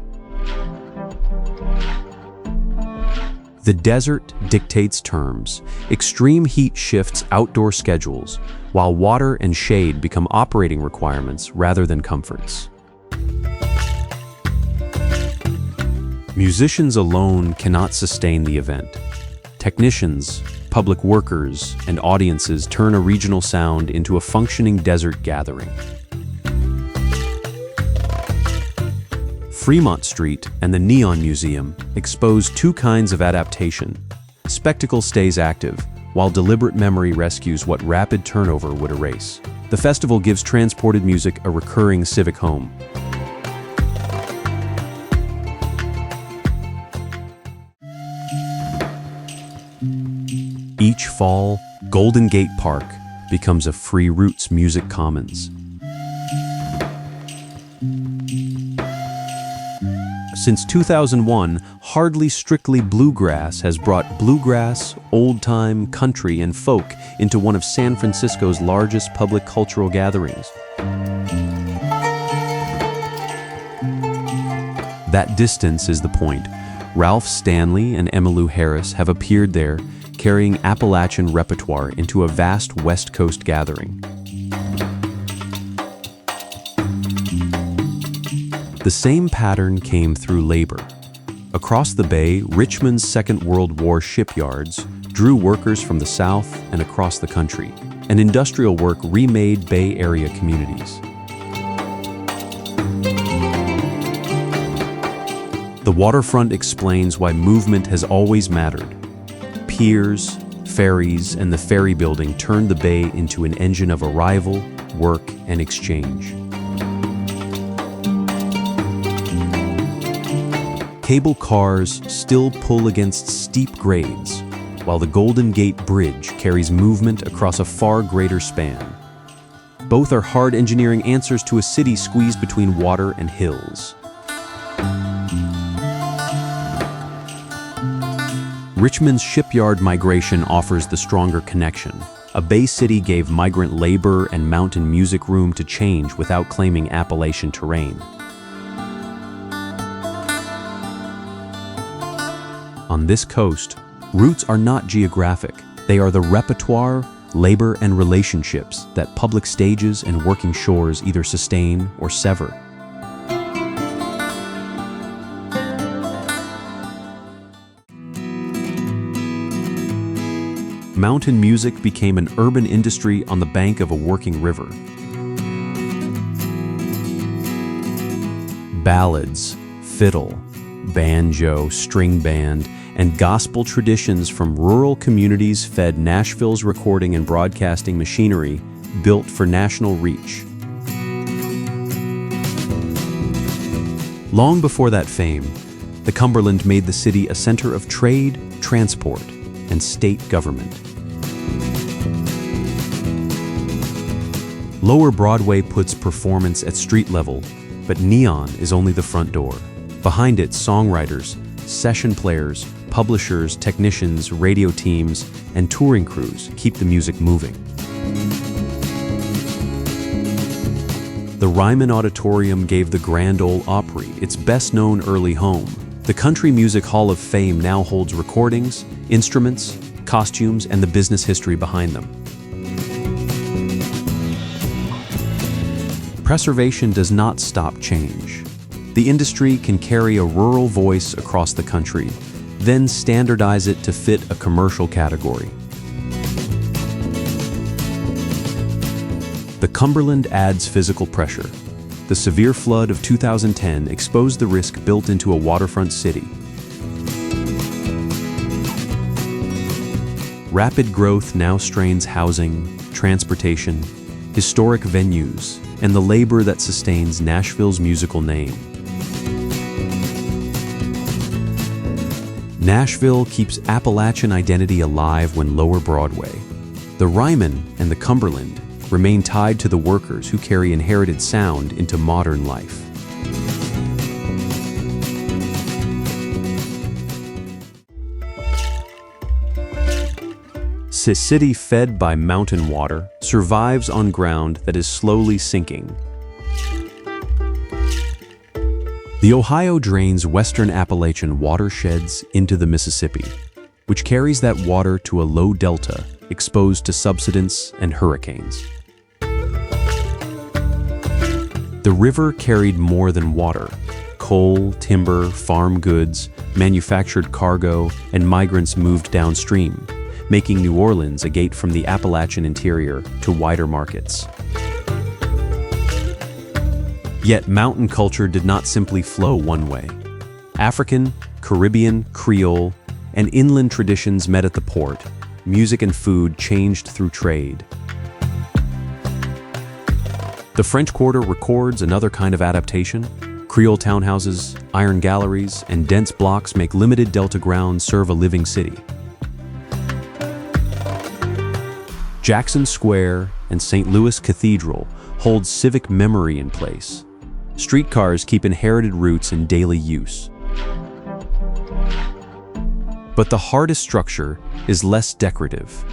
The desert dictates terms. Extreme heat shifts outdoor schedules, while water and shade become operating requirements rather than comforts. Musicians alone cannot sustain the event. Technicians, public workers, and audiences turn a regional sound into a functioning desert gathering. Fremont Street and the Neon Museum expose two kinds of adaptation. Spectacle stays active, while deliberate memory rescues what rapid turnover would erase. The festival gives transported music a recurring civic home. Each fall, Golden Gate Park becomes a free roots music commons. Since 2001, hardly strictly bluegrass has brought bluegrass, old-time, country, and folk into one of San Francisco's largest public cultural gatherings. That distance is the point. Ralph Stanley and Emmylou Harris have appeared there, carrying Appalachian repertoire into a vast West Coast gathering. The same pattern came through labor. Across the bay, Richmond's Second World War shipyards drew workers from the South and across the country, and industrial work remade Bay Area communities. The waterfront explains why movement has always mattered. Piers, ferries, and the ferry building turned the bay into an engine of arrival, work, and exchange. Cable cars still pull against steep grades, while the Golden Gate Bridge carries movement across a far greater span. Both are hard engineering answers to a city squeezed between water and hills. Richmond's shipyard migration offers the stronger connection. A bay city gave migrant labor and mountain music room to change without claiming Appalachian terrain. On this coast, roots are not geographic. They are the repertoire, labor, and relationships that public stages and working shores either sustain or sever. Mountain music became an urban industry on the bank of a working river. Ballads, fiddle, banjo, string band, and gospel traditions from rural communities fed Nashville's recording and broadcasting machinery built for national reach. Long before that fame, the Cumberland made the city a center of trade, transport, and state government. Lower Broadway puts performance at street level, but neon is only the front door. Behind it, songwriters, session players, publishers, technicians, radio teams, and touring crews keep the music moving. The Ryman Auditorium gave the Grand Ole Opry its best-known early home. The Country Music Hall of Fame now holds recordings, instruments, costumes, and the business history behind them. Preservation does not stop change. The industry can carry a rural voice across the country, then standardize it to fit a commercial category. The Cumberland adds physical pressure. The severe flood of 2010 exposed the risk built into a waterfront city. Rapid growth now strains housing, transportation, historic venues, and the labor that sustains Nashville's musical name. Nashville keeps Appalachian identity alive when Lower Broadway, the Ryman and the Cumberland, remain tied to the workers who carry inherited sound into modern life. A city fed by mountain water survives on ground that is slowly sinking. The Ohio drains western Appalachian watersheds into the Mississippi, which carries that water to a low delta exposed to subsidence and hurricanes. The river carried more than water: coal, timber, farm goods, manufactured cargo, and migrants moved downstream, making New Orleans a gate from the Appalachian interior to wider markets. Yet mountain culture did not simply flow one way. African, Caribbean, Creole, and inland traditions met at the port. Music and food changed through trade. The French Quarter records another kind of adaptation. Creole townhouses, iron galleries, and dense blocks make limited delta ground serve a living city. Jackson Square and St. Louis Cathedral hold civic memory in place. Streetcars keep inherited roots in daily use. But the hardest structure is less decorative.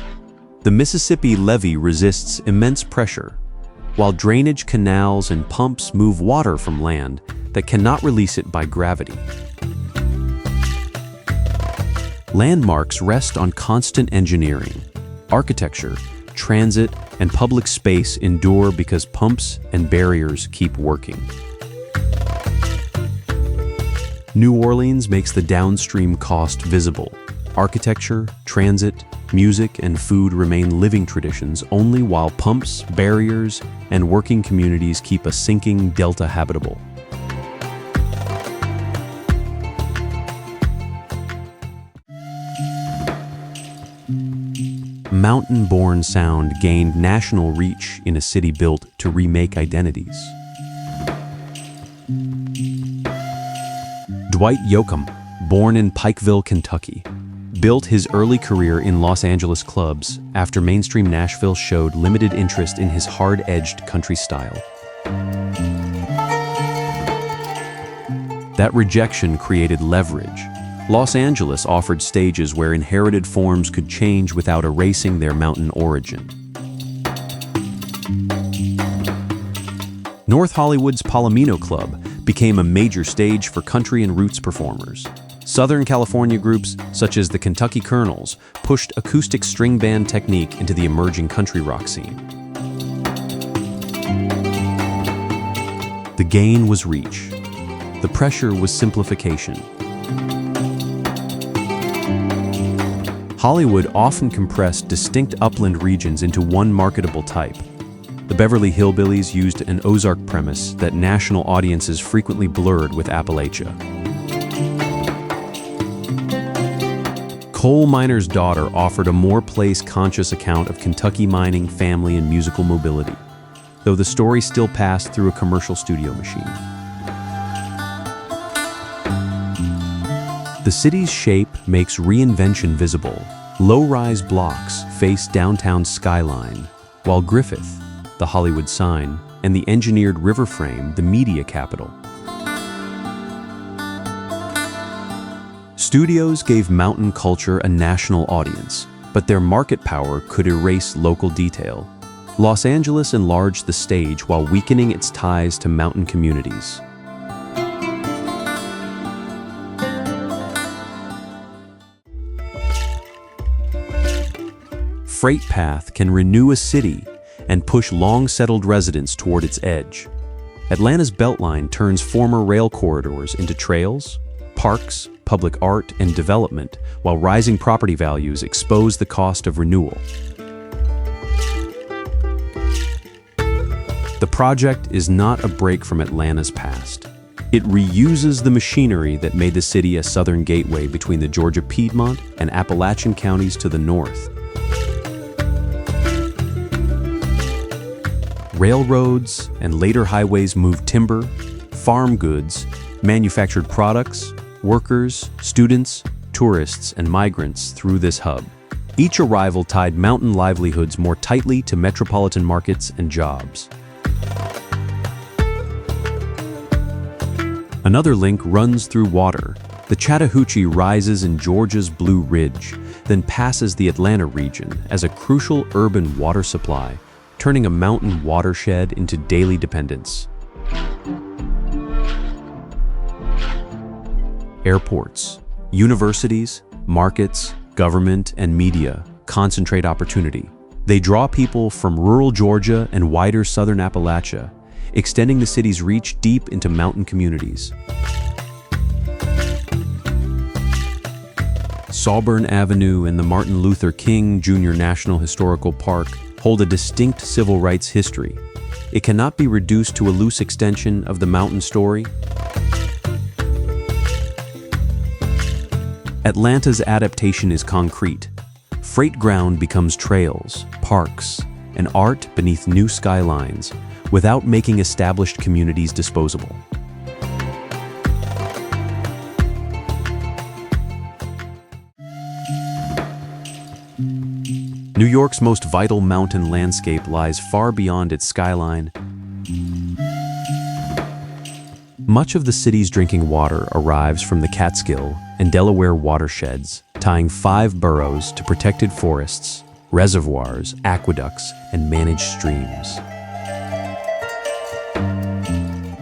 The Mississippi levee resists immense pressure, while drainage canals and pumps move water from land that cannot release it by gravity. Landmarks rest on constant engineering. Architecture, transit, and public space endure because pumps and barriers keep working. New Orleans makes the downstream cost visible. Architecture, transit, music, and food remain living traditions only while pumps, barriers, and working communities keep a sinking delta habitable. Mountain-born sound gained national reach in a city built to remake identities. Dwight Yoakam, born in Pikeville, Kentucky, built his early career in Los Angeles clubs after mainstream Nashville showed limited interest in his hard-edged country style. That rejection created leverage. Los Angeles offered stages where inherited forms could change without erasing their mountain origin. North Hollywood's Palomino Club became a major stage for country and roots performers. Southern California groups, such as the Kentucky Colonels, pushed acoustic string band technique into the emerging country rock scene. The gain was reach. The pressure was simplification. Hollywood often compressed distinct upland regions into one marketable type. The Beverly Hillbillies used an Ozark premise that national audiences frequently blurred with Appalachia. Coal Miner's Daughter offered a more place-conscious account of Kentucky mining, family, and musical mobility, though the story still passed through a commercial studio machine. The city's shape makes reinvention visible. Low-rise blocks face downtown skyline, while Griffith, the Hollywood sign, and the engineered river frame, the media capital. Studios gave mountain culture a national audience, but their market power could erase local detail. Los Angeles enlarged the stage while weakening its ties to mountain communities. Freight path can renew a city and push long-settled residents toward its edge. Atlanta's Beltline turns former rail corridors into trails, parks, public art, and development, while rising property values expose the cost of renewal. The project is not a break from Atlanta's past. It reuses the machinery that made the city a southern gateway between the Georgia Piedmont and Appalachian counties to the north. Railroads and later highways moved timber, farm goods, manufactured products, workers, students, tourists, and migrants through this hub. Each arrival tied mountain livelihoods more tightly to metropolitan markets and jobs. Another link runs through water. The Chattahoochee rises in Georgia's Blue Ridge, then passes the Atlanta region as a crucial urban water supply, turning a mountain watershed into daily dependence. Airports, universities, markets, government, and media concentrate opportunity. They draw people from rural Georgia and wider southern Appalachia, extending the city's reach deep into mountain communities. Sawburn Avenue and the Martin Luther King Jr. National Historical Park hold a distinct civil rights history. It cannot be reduced to a loose extension of the mountain story. Atlanta's adaptation is concrete. Freight ground becomes trails, parks, and art beneath new skylines, without making established communities disposable. New York's most vital mountain landscape lies far beyond its skyline. Much of the city's drinking water arrives from the Catskill and Delaware watersheds, tying 5 boroughs to protected forests, reservoirs, aqueducts, and managed streams.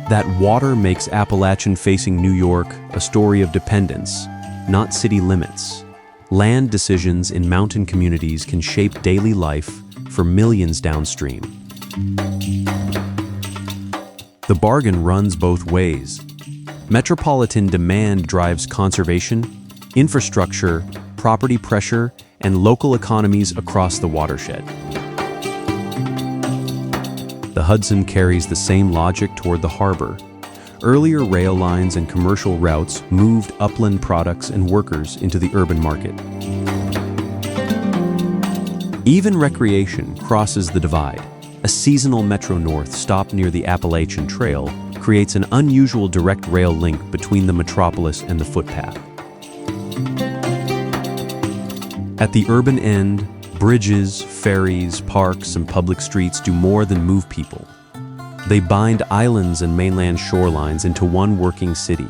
That water makes Appalachian-facing New York a story of dependence, not city limits. Land decisions in mountain communities can shape daily life for millions downstream. The bargain runs both ways. Metropolitan demand drives conservation, infrastructure, property pressure, and local economies across the watershed. The Hudson carries the same logic toward the harbor. Earlier rail lines and commercial routes moved upland products and workers into the urban market. Even recreation crosses the divide. A seasonal Metro-North stop near the Appalachian Trail creates an unusual direct rail link between the metropolis and the footpath. At the urban end, bridges, ferries, parks, and public streets do more than move people. They bind islands and mainland shorelines into one working city.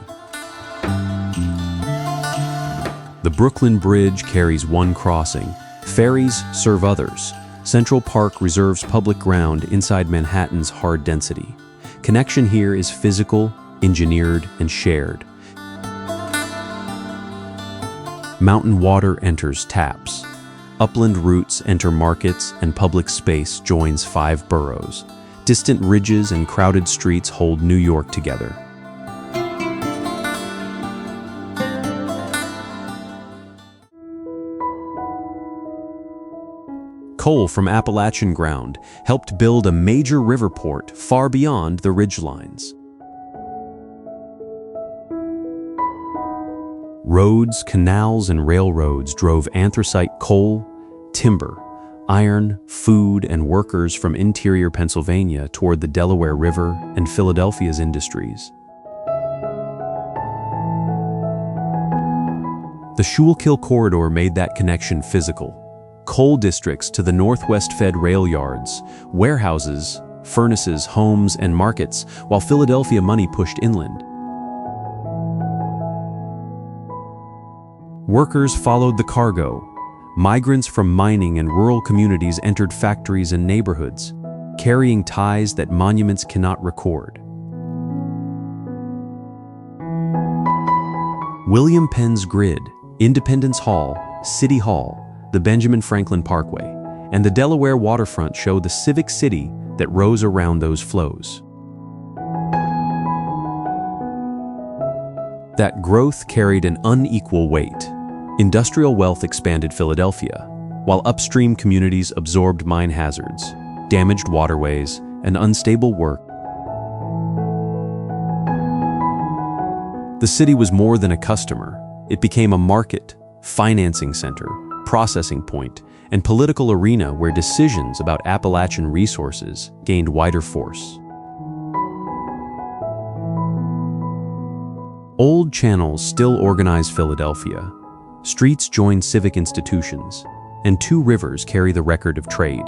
The Brooklyn Bridge carries one crossing. Ferries serve others. Central Park reserves public ground inside Manhattan's hard density. Connection here is physical, engineered, and shared. Mountain water enters taps. Upland routes enter markets, and public space joins 5 boroughs. Distant ridges and crowded streets hold New York together. Coal from Appalachian ground helped build a major river port far beyond the ridgelines. Roads, canals, and railroads drove anthracite coal, timber, iron, food, and workers from interior Pennsylvania toward the Delaware River and Philadelphia's industries. The Schuylkill Corridor made that connection physical. Coal districts to the northwest fed rail yards, warehouses, furnaces, homes, and markets, while Philadelphia money pushed inland. Workers followed the cargo. Migrants from mining and rural communities entered factories and neighborhoods, carrying ties that monuments cannot record. William Penn's grid, Independence Hall, City Hall, the Benjamin Franklin Parkway, and the Delaware waterfront show the civic city that rose around those flows. That growth carried an unequal weight. Industrial wealth expanded Philadelphia, while upstream communities absorbed mine hazards, damaged waterways, and unstable work. The city was more than a customer. It became a market, financing center, processing point, and political arena where decisions about Appalachian resources gained wider force. Old channels still organize Philadelphia. Streets join civic institutions, and two rivers carry the record of trade.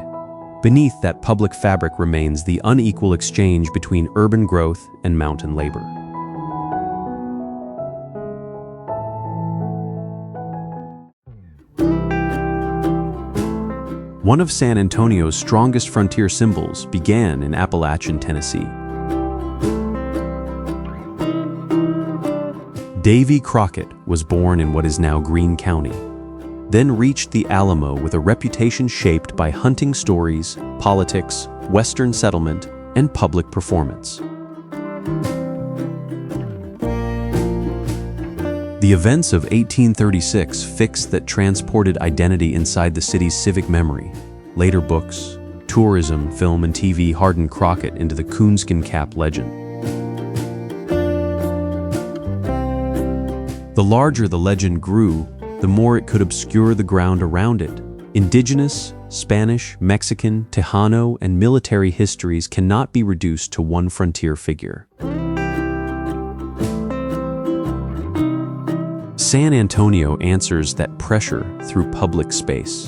Beneath that public fabric remains the unequal exchange between urban growth and mountain labor. One of San Antonio's strongest frontier symbols began in Appalachian, Tennessee. Davy Crockett was born in what is now Greene County, then reached the Alamo with a reputation shaped by hunting stories, politics, Western settlement, and public performance. The events of 1836 fixed that transported identity inside the city's civic memory. Later books, tourism, film, and TV hardened Crockett into the coonskin cap legend. The larger the legend grew, the more it could obscure the ground around it. Indigenous, Spanish, Mexican, Tejano, and military histories cannot be reduced to one frontier figure. San Antonio answers that pressure through public space.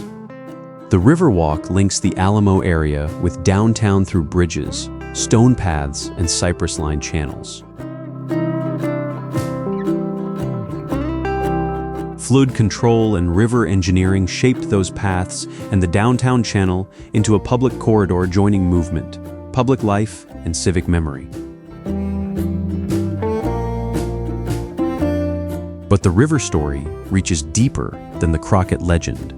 The Riverwalk links the Alamo area with downtown through bridges, stone paths, and cypress-lined channels. Flood control and river engineering shaped those paths and the downtown channel into a public corridor joining movement, public life, and civic memory. But the river story reaches deeper than the Crockett legend.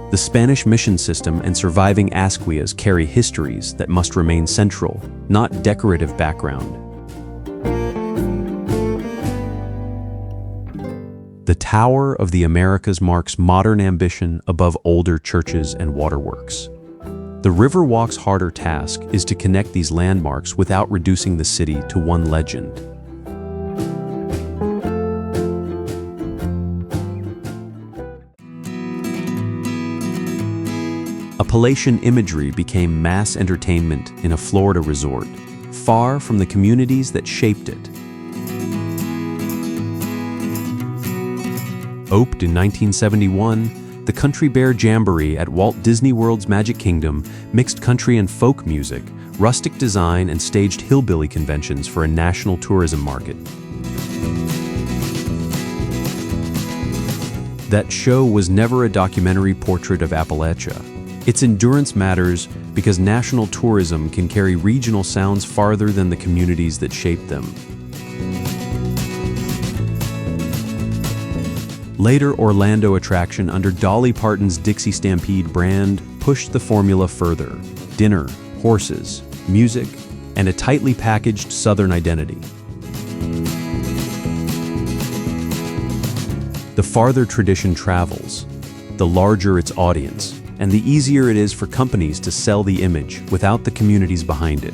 The Spanish mission system and surviving Asquias carry histories that must remain central, not decorative background. The Tower of the Americas marks modern ambition above older churches and waterworks. The Riverwalk's harder task is to connect these landmarks without reducing the city to one legend. Appalachian imagery became mass entertainment in a Florida resort, far from the communities that shaped it. Oped in 1971, the Country Bear Jamboree at Walt Disney World's Magic Kingdom mixed country and folk music, rustic design, and staged hillbilly conventions for a national tourism market. That show was never a documentary portrait of Appalachia. Its endurance matters because national tourism can carry regional sounds farther than the communities that shape them. Later Orlando attraction under Dolly Parton's Dixie Stampede brand pushed the formula further: dinner, horses, music, and a tightly packaged Southern identity. The farther tradition travels, the larger its audience, and the easier it is for companies to sell the image without the communities behind it.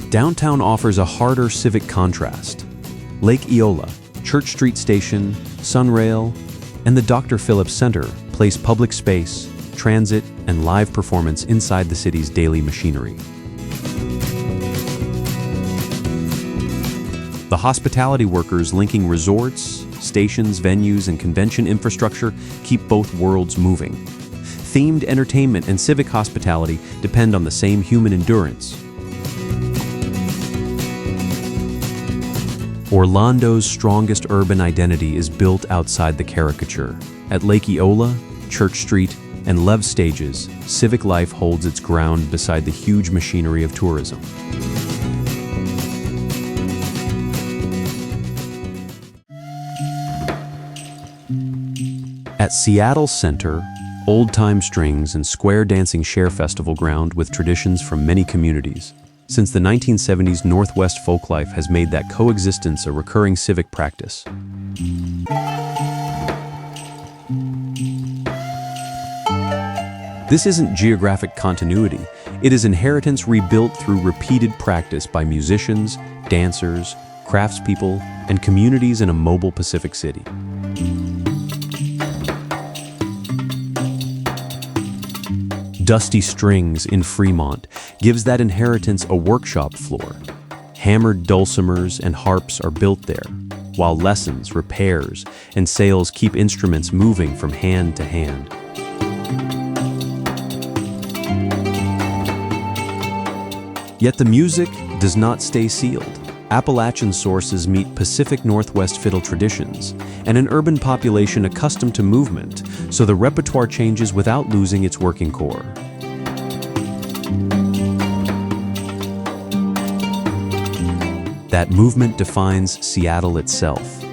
Downtown offers a harder civic contrast. Lake Eola, Church Street Station, Sunrail, and the Dr. Phillips Center place public space, transit, and live performance inside the city's daily machinery. The hospitality workers linking resorts, stations, venues, and convention infrastructure keep both worlds moving. Themed entertainment and civic hospitality depend on the same human endurance. Orlando's strongest urban identity is built outside the caricature. At Lake Eola, Church Street, and Lev stages, civic life holds its ground beside the huge machinery of tourism. At Seattle Center, old-time strings and square dancing share festival ground with traditions from many communities. Since the 1970s, Northwest folklife has made that coexistence a recurring civic practice. This isn't geographic continuity. It is inheritance rebuilt through repeated practice by musicians, dancers, craftspeople, and communities in a mobile Pacific city. Dusty Strings in Fremont gives that inheritance a workshop floor. Hammered dulcimers and harps are built there, while lessons, repairs, and sales keep instruments moving from hand to hand. Yet the music does not stay sealed. Appalachian sources meet Pacific Northwest fiddle traditions and an urban population accustomed to movement, so the repertoire changes without losing its working core. That movement defines Seattle itself.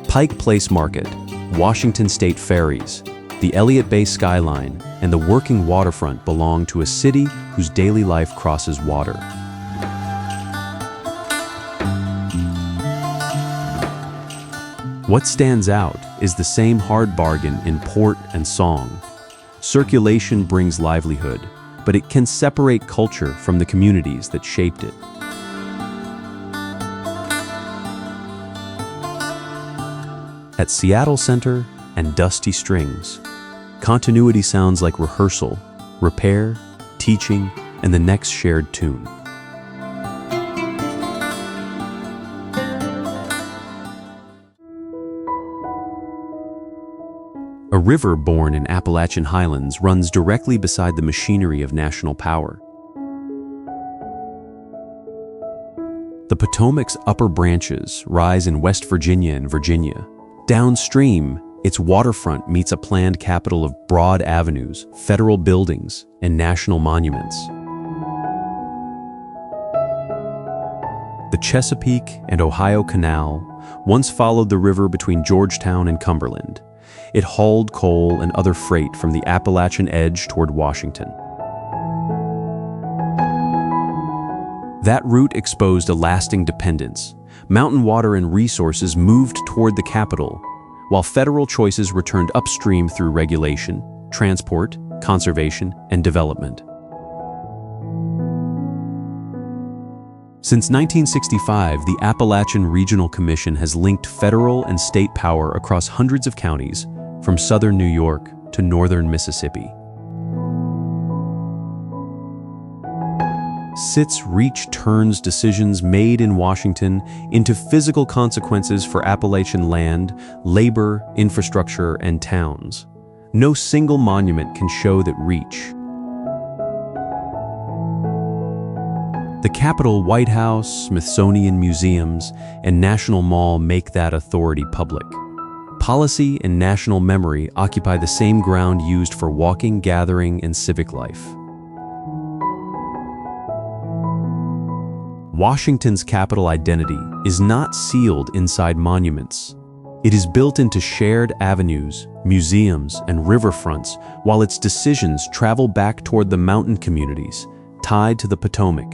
Pike Place Market, Washington State Ferries, the Elliott Bay skyline, and the working waterfront belong to a city whose daily life crosses water. What stands out is the same hard bargain in port and song. Circulation brings livelihood, but it can separate culture from the communities that shaped it. At Seattle Center and Dusty Strings, continuity sounds like rehearsal, repair, teaching, and the next shared tune. A river born in Appalachian highlands runs directly beside the machinery of national power. The Potomac's upper branches rise in West Virginia and Virginia. Downstream, its waterfront meets a planned capital of broad avenues, federal buildings, and national monuments. The Chesapeake and Ohio Canal once followed the river between Georgetown and Cumberland. It hauled coal and other freight from the Appalachian edge toward Washington. That route exposed a lasting dependence. Mountain water and resources moved toward the capital, while federal choices returned upstream through regulation, transport, conservation, and development. Since 1965, the Appalachian Regional Commission has linked federal and state power across hundreds of counties, from southern New York to northern Mississippi. SIT's reach turns decisions made in Washington into physical consequences for Appalachian land, labor, infrastructure, and towns. No single monument can show that reach. The Capitol, White House, Smithsonian museums, and National Mall make that authority public. Policy and national memory occupy the same ground used for walking, gathering, and civic life. Washington's capital identity is not sealed inside monuments. It is built into shared avenues, museums, and riverfronts, while its decisions travel back toward the mountain communities tied to the Potomac.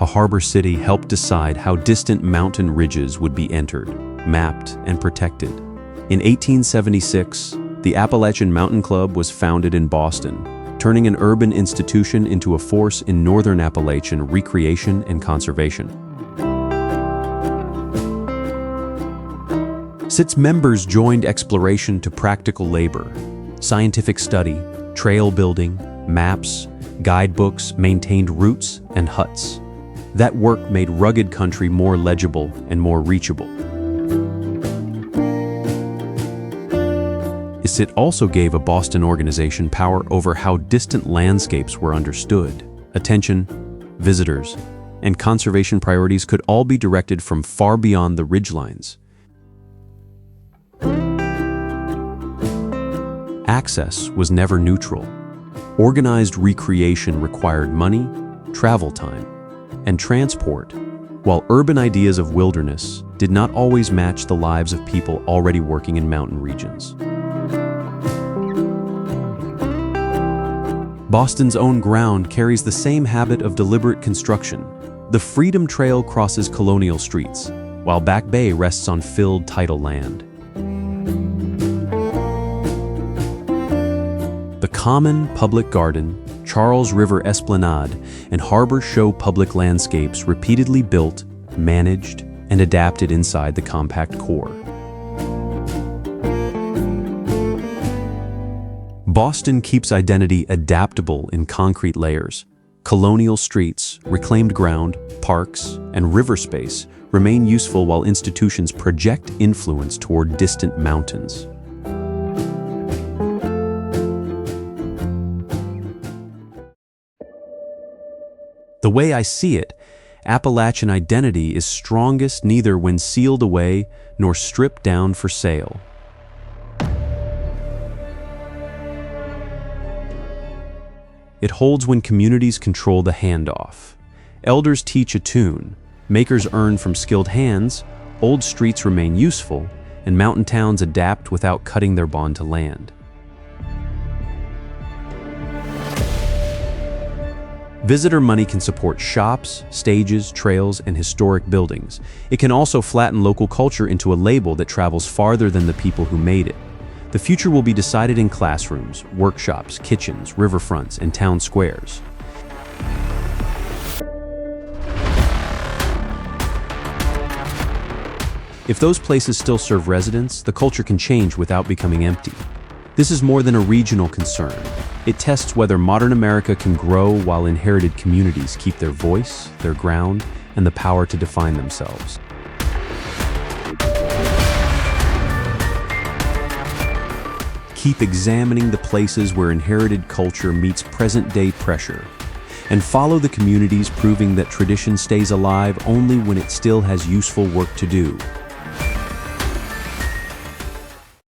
A harbor city helped decide how distant mountain ridges would be entered, mapped, and protected. In 1876, the Appalachian Mountain Club was founded in Boston, turning an urban institution into a force in northern Appalachian recreation and conservation. SIT's members joined exploration to practical labor, scientific study, trail building, maps, guidebooks, maintained routes, and huts. That work made rugged country more legible and more reachable. It also gave a Boston organization power over how distant landscapes were understood. Attention, visitors, and conservation priorities could all be directed from far beyond the ridgelines. Access was never neutral. Organized recreation required money, travel time, and transport, while urban ideas of wilderness did not always match the lives of people already working in mountain regions. Boston's own ground carries the same habit of deliberate construction. The Freedom Trail crosses colonial streets, while Back Bay rests on filled tidal land. The Common Public Garden, Charles River Esplanade, and Harbor Show public landscapes repeatedly built, managed, and adapted inside the compact core. Boston keeps identity adaptable in concrete layers. Colonial streets, reclaimed ground, parks, and river space remain useful while institutions project influence toward distant mountains. The way I see it, Appalachian identity is strongest neither when sealed away nor stripped down for sale. It holds when communities control the handoff. Elders teach a tune, makers earn from skilled hands, old streets remain useful, and mountain towns adapt without cutting their bond to land. Visitor money can support shops, stages, trails, and historic buildings. It can also flatten local culture into a label that travels farther than the people who made it. The future will be decided in classrooms, workshops, kitchens, riverfronts, and town squares. If those places still serve residents, the culture can change without becoming empty. This is more than a regional concern. It tests whether modern America can grow while inherited communities keep their voice, their ground, and the power to define themselves. Keep examining the places where inherited culture meets present-day pressure, and follow the communities proving that tradition stays alive only when it still has useful work to do.